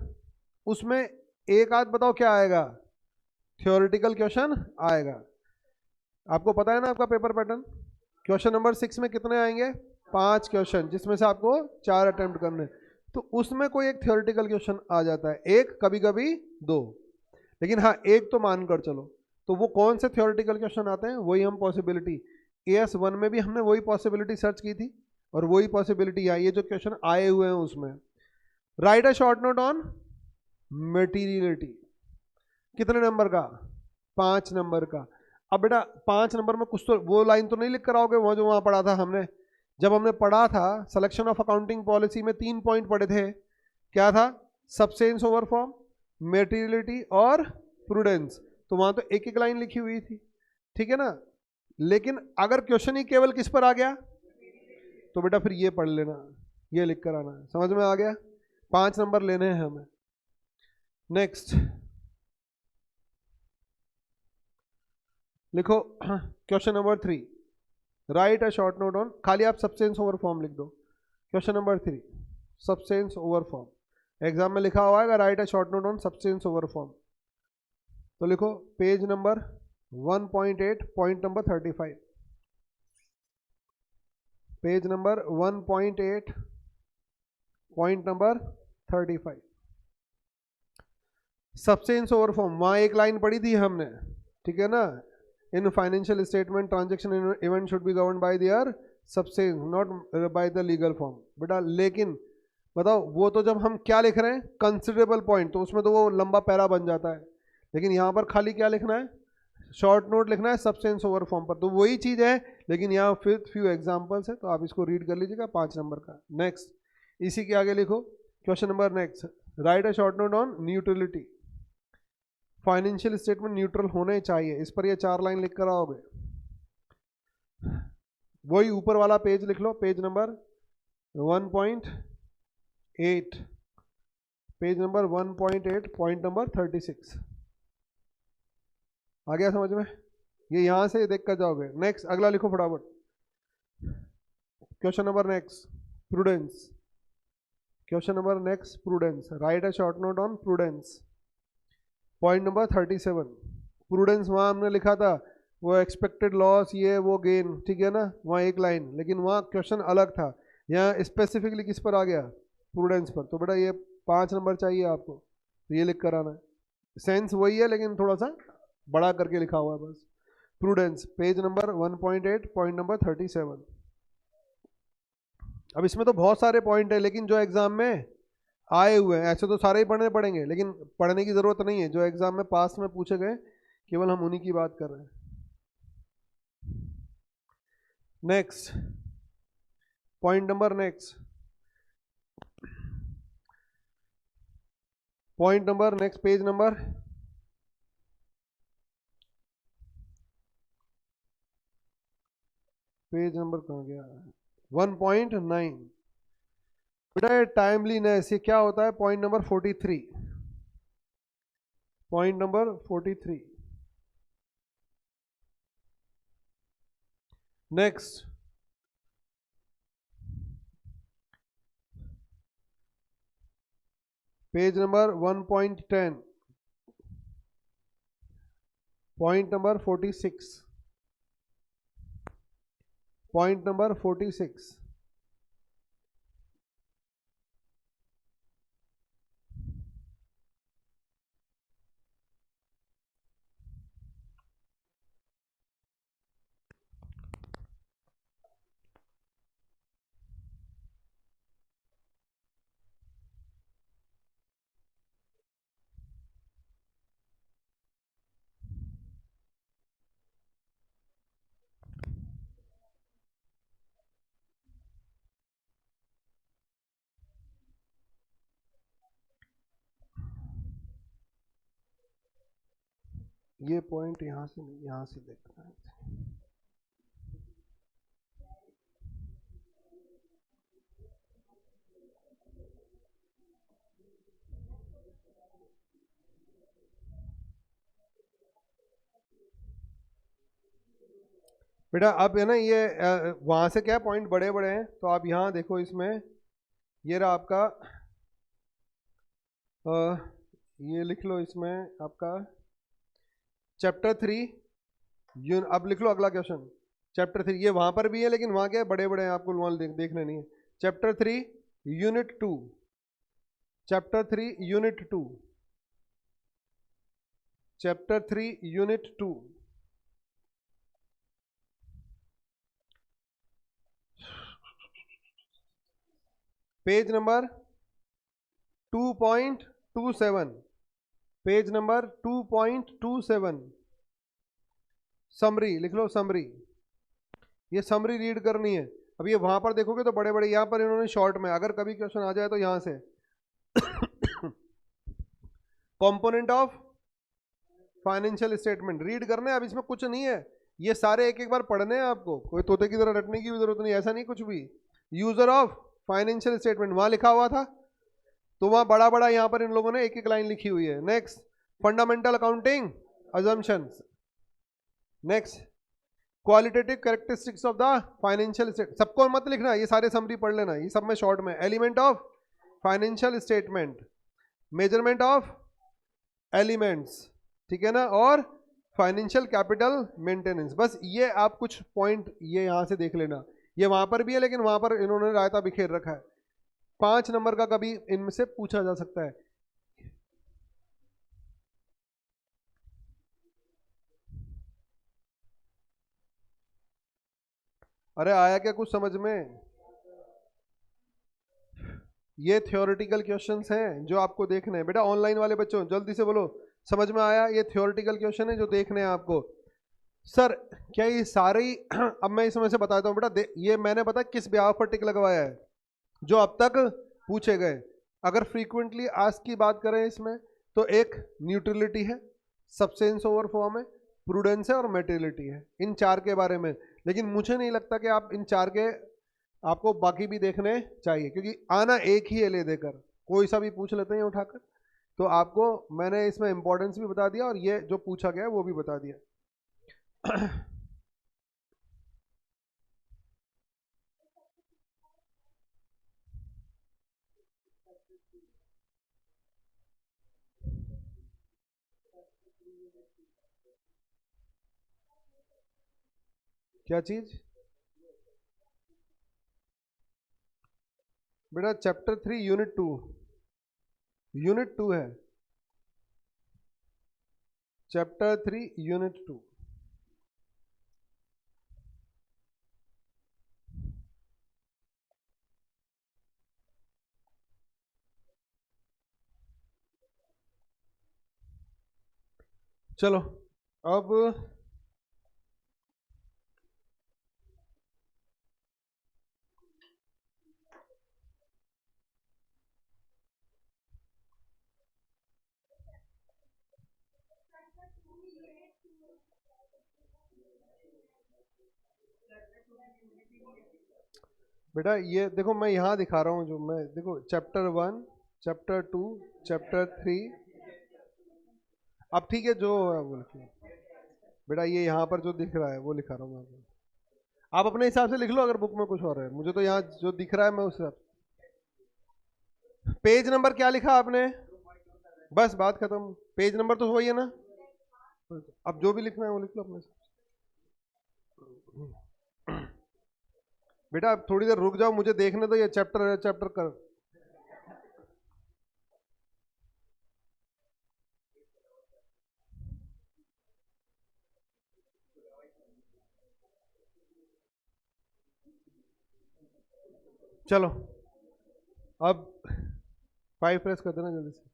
उसमें एक आध बताओ क्या आएगा, थ्योरेटिकल क्वेश्चन आएगा। आपको पता है ना आपका पेपर पैटर्न, क्वेश्चन नंबर 6 में कितने आएंगे? 5 क्वेश्चन, जिसमें से आपको 4 अटेम्प्ट करने। तो उसमें कोई एक थ्योरेटिकल क्वेश्चन आ जाता है, एक कभी कभी 2, लेकिन हाँ एक तो मान कर चलो। तो वो कौन से थ्योरेटिकल क्वेश्चन आते हैं, वही हम पॉसिबिलिटी AS1 में भी हमने वही पॉसिबिलिटी सर्च की थी, और वही पॉसिबिलिटी यहाँ ये जो क्वेश्चन आए हुए हैं उसमें। Right a short note on materiality, कितने नंबर का? 5 नंबर का। अब बेटा 5 नंबर में कुछ तो वो लाइन तो नहीं लिख कर आओगे वो जो वहां पढ़ा था हमने, जब हमने पढ़ा था सिलेक्शन ऑफ अकाउंटिंग पॉलिसी में 3 पॉइंट पढ़े थे। क्या था? सब्सटेंस ओवर फॉर्म, मेटीरियलिटी और प्रूडेंस। तो वहां तो एक एक लाइन लिखी हुई थी, ठीक है ना। लेकिन अगर क्वेश्चन ही केवल किस पर आ गया, तो बेटा फिर ये पढ़ लेना, ये लिख कर आना। समझ में आ गया? 5 नंबर लेने हैं हमें। नेक्स्ट लिखो question number 3, right a short note on, खाली आप सब्सटेंस ओवर फॉर्म लिख दो। Question number 3, substance over form. Exam में लिखा हुआ है right a short note on substance over form. तो लिखो page number 1.8, point number 35, page number 1.8, point number 35, substance over form. वहां एक लाइन पढ़ी थी हमने, ठीक है ना, in financial statement transaction event should be govern by there substance not by the legal form. बेटा लेकिन बताओ वो तो जब हम क्या लिख रहे हैं कंसिडरेबल पॉइंट, तो उसमें तो वो लंबा पैरा बन जाता है, लेकिन यहाँ पर खाली क्या लिखना है, शॉर्ट नोट लिखना है सब्सटेंस ओवर फॉर्म पर। तो वही चीज है, लेकिन यहाँ फिर फ्यू एग्जांपल्स है, तो आप इसको रीड कर लीजिएगा 5 नंबर का। नेक्स्ट, इसी के आगे लिखो question number next, right a short note on neutrality. Financial statement neutral होने चाहिए, इस पर ये 4 लाइन लिख कर आओगे। वही ऊपर वाला पेज लिख लो, page number 1.8, page number 1.8, point number 36। आ गया समझ में? ये यहां से देख कर जाओगे। नेक्स्ट अगला लिखो फटाफट, question number next, prudence. Question number next, prudence, right a short note on prudence, point number 37। Prudence वहां हमने लिखा था वो एक्सपेक्टेड लॉस, ये वो गेन, ठीक है ना, वहाँ एक लाइन, लेकिन वहाँ क्वेश्चन अलग था। यहाँ स्पेसिफिकली किस पर आ गया, प्रूडेंस पर। तो बेटा ये 5 नंबर चाहिए आपको, तो ये लिख कर आना है। सेंस वही है लेकिन थोड़ा सा बड़ा करके लिखा हुआ है बस। Prudence, page number 1.8, point number 37। अब इसमें तो बहुत सारे पॉइंट है, लेकिन जो एग्जाम में आए हुए हैं, ऐसे तो सारे ही पढ़ने पड़ेंगे, लेकिन पढ़ने की जरूरत नहीं है। जो एग्जाम में पास में पूछे गए केवल हम उन्हीं की बात कर रहे हैं। Next point number next, point number next, page number कहाँ गया, 1.9। बेटा टाइमलीनेस, ये क्या होता है, point number 43, point number 43। Next page number 1.10, point number 46, point number 46। ये पॉइंट यहां से नहीं, यहां से देखना है। बेटा अब है ना ये वहां से क्या पॉइंट बड़े बड़े हैं, तो आप यहां देखो इसमें, ये रहा आपका ये लिख लो इसमें आपका चैप्टर 3। अब लिख लो अगला क्वेश्चन। चैप्टर 3 ये वहां पर भी है, लेकिन वहां क्या है, बड़े बड़े हैं, आपको वहां देखने नहीं है। Chapter 3 unit 2, chapter 3 unit 2, chapter 3 unit 2। Page number 2.27, page number 2.27। Summary लिख लो, समरी। ये समरी रीड करनी है। अब ये वहां पर देखोगे तो बड़े बड़े, यहां पर इन्होंने शॉर्ट में, अगर कभी क्वेश्चन आ जाए तो यहां से component of financial statement read करने। अब इसमें कुछ नहीं है, ये सारे एक एक बार पढ़ने हैं आपको, कोई तोते की तरह रटने की भी जरूरत नहीं, ऐसा नहीं कुछ भी। यूजर ऑफ फाइनेंशियल स्टेटमेंट वहां लिखा हुआ था, तो वहां बड़ा बड़ा यहां पर इन लोगों ने एक एक लाइन लिखी हुई है। Next fundamental accounting assumptions. Next qualitative characteristics of the financial state, सबको मत लिखना, ये सारे समरी पढ़ लेना, ये सब में शॉर्ट में। Element of financial statement, measurement of elements, ठीक है ना, और फाइनेंशियल कैपिटल मेंटेनेंस। बस ये आप कुछ पॉइंट ये यहां से देख लेना। ये वहां पर भी है, लेकिन वहां पर इन्होंने रायता बिखेर रखा है। 5 नंबर का कभी इनमें से पूछा जा सकता है। अरे आया क्या कुछ समझ में? ये थ्योरेटिकल क्वेश्चंस हैं जो आपको देखने हैं बेटा। ऑनलाइन वाले बच्चों जल्दी से बोलो, समझ में आया? ये थ्योरेटिकल क्वेश्चन है जो देखने हैं आपको। सर क्या ये सारे ही अब मैं इसमें से बताता हूँ बेटा, ये मैंने पता किस ब्याह पर टिक लगवाया है, जो अब तक पूछे गए। अगर फ्रीक्वेंटली आस्क की बात करें इसमें, तो एक न्यूट्रलिटी है, सब्सटेंस ओवर फॉर्म है, प्रूडेंस है और मेटेरियलिटी है, इन 4 के बारे में। लेकिन मुझे नहीं लगता कि आप इन 4 के आपको बाकी भी देखने चाहिए, क्योंकि आना एक ही है ले देकर, कोई सा भी पूछ लेते हैं उठाकर। तो आपको मैंने इसमें इंपॉर्टेंस भी बता दिया और ये जो पूछा गया है वो भी बता दिया। क्या चीज बेटा? चैप्टर 3 यूनिट 2, यूनिट 2 है, चैप्टर 3 यूनिट 2। चलो अब बेटा ये देखो, मैं यहां दिखा रहा हूं जो मैं, देखो चैप्टर 1, चैप्टर 2, चैप्टर 3। अब ठीक है, जो है वो लिखिए बेटा, ये यहाँ पर जो दिख रहा है वो लिखा रहा हूँ मैं। आप अपने हिसाब से लिख लो, अगर बुक में कुछ और है, मुझे तो यहाँ जो दिख रहा है मैं उस हिसाब। पेज नंबर क्या लिखा आपने? बस बात खत्म, पेज नंबर तो वही है ना। अब जो भी लिखना है वो लिख लो अपने हिसाब से। बेटा अब थोड़ी देर रुक जाओ, मुझे देखने दो ये चैप्टर चैप्टर कर। चलो अब 5 प्रेस कर देना जल्दी से।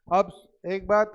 अब एक बात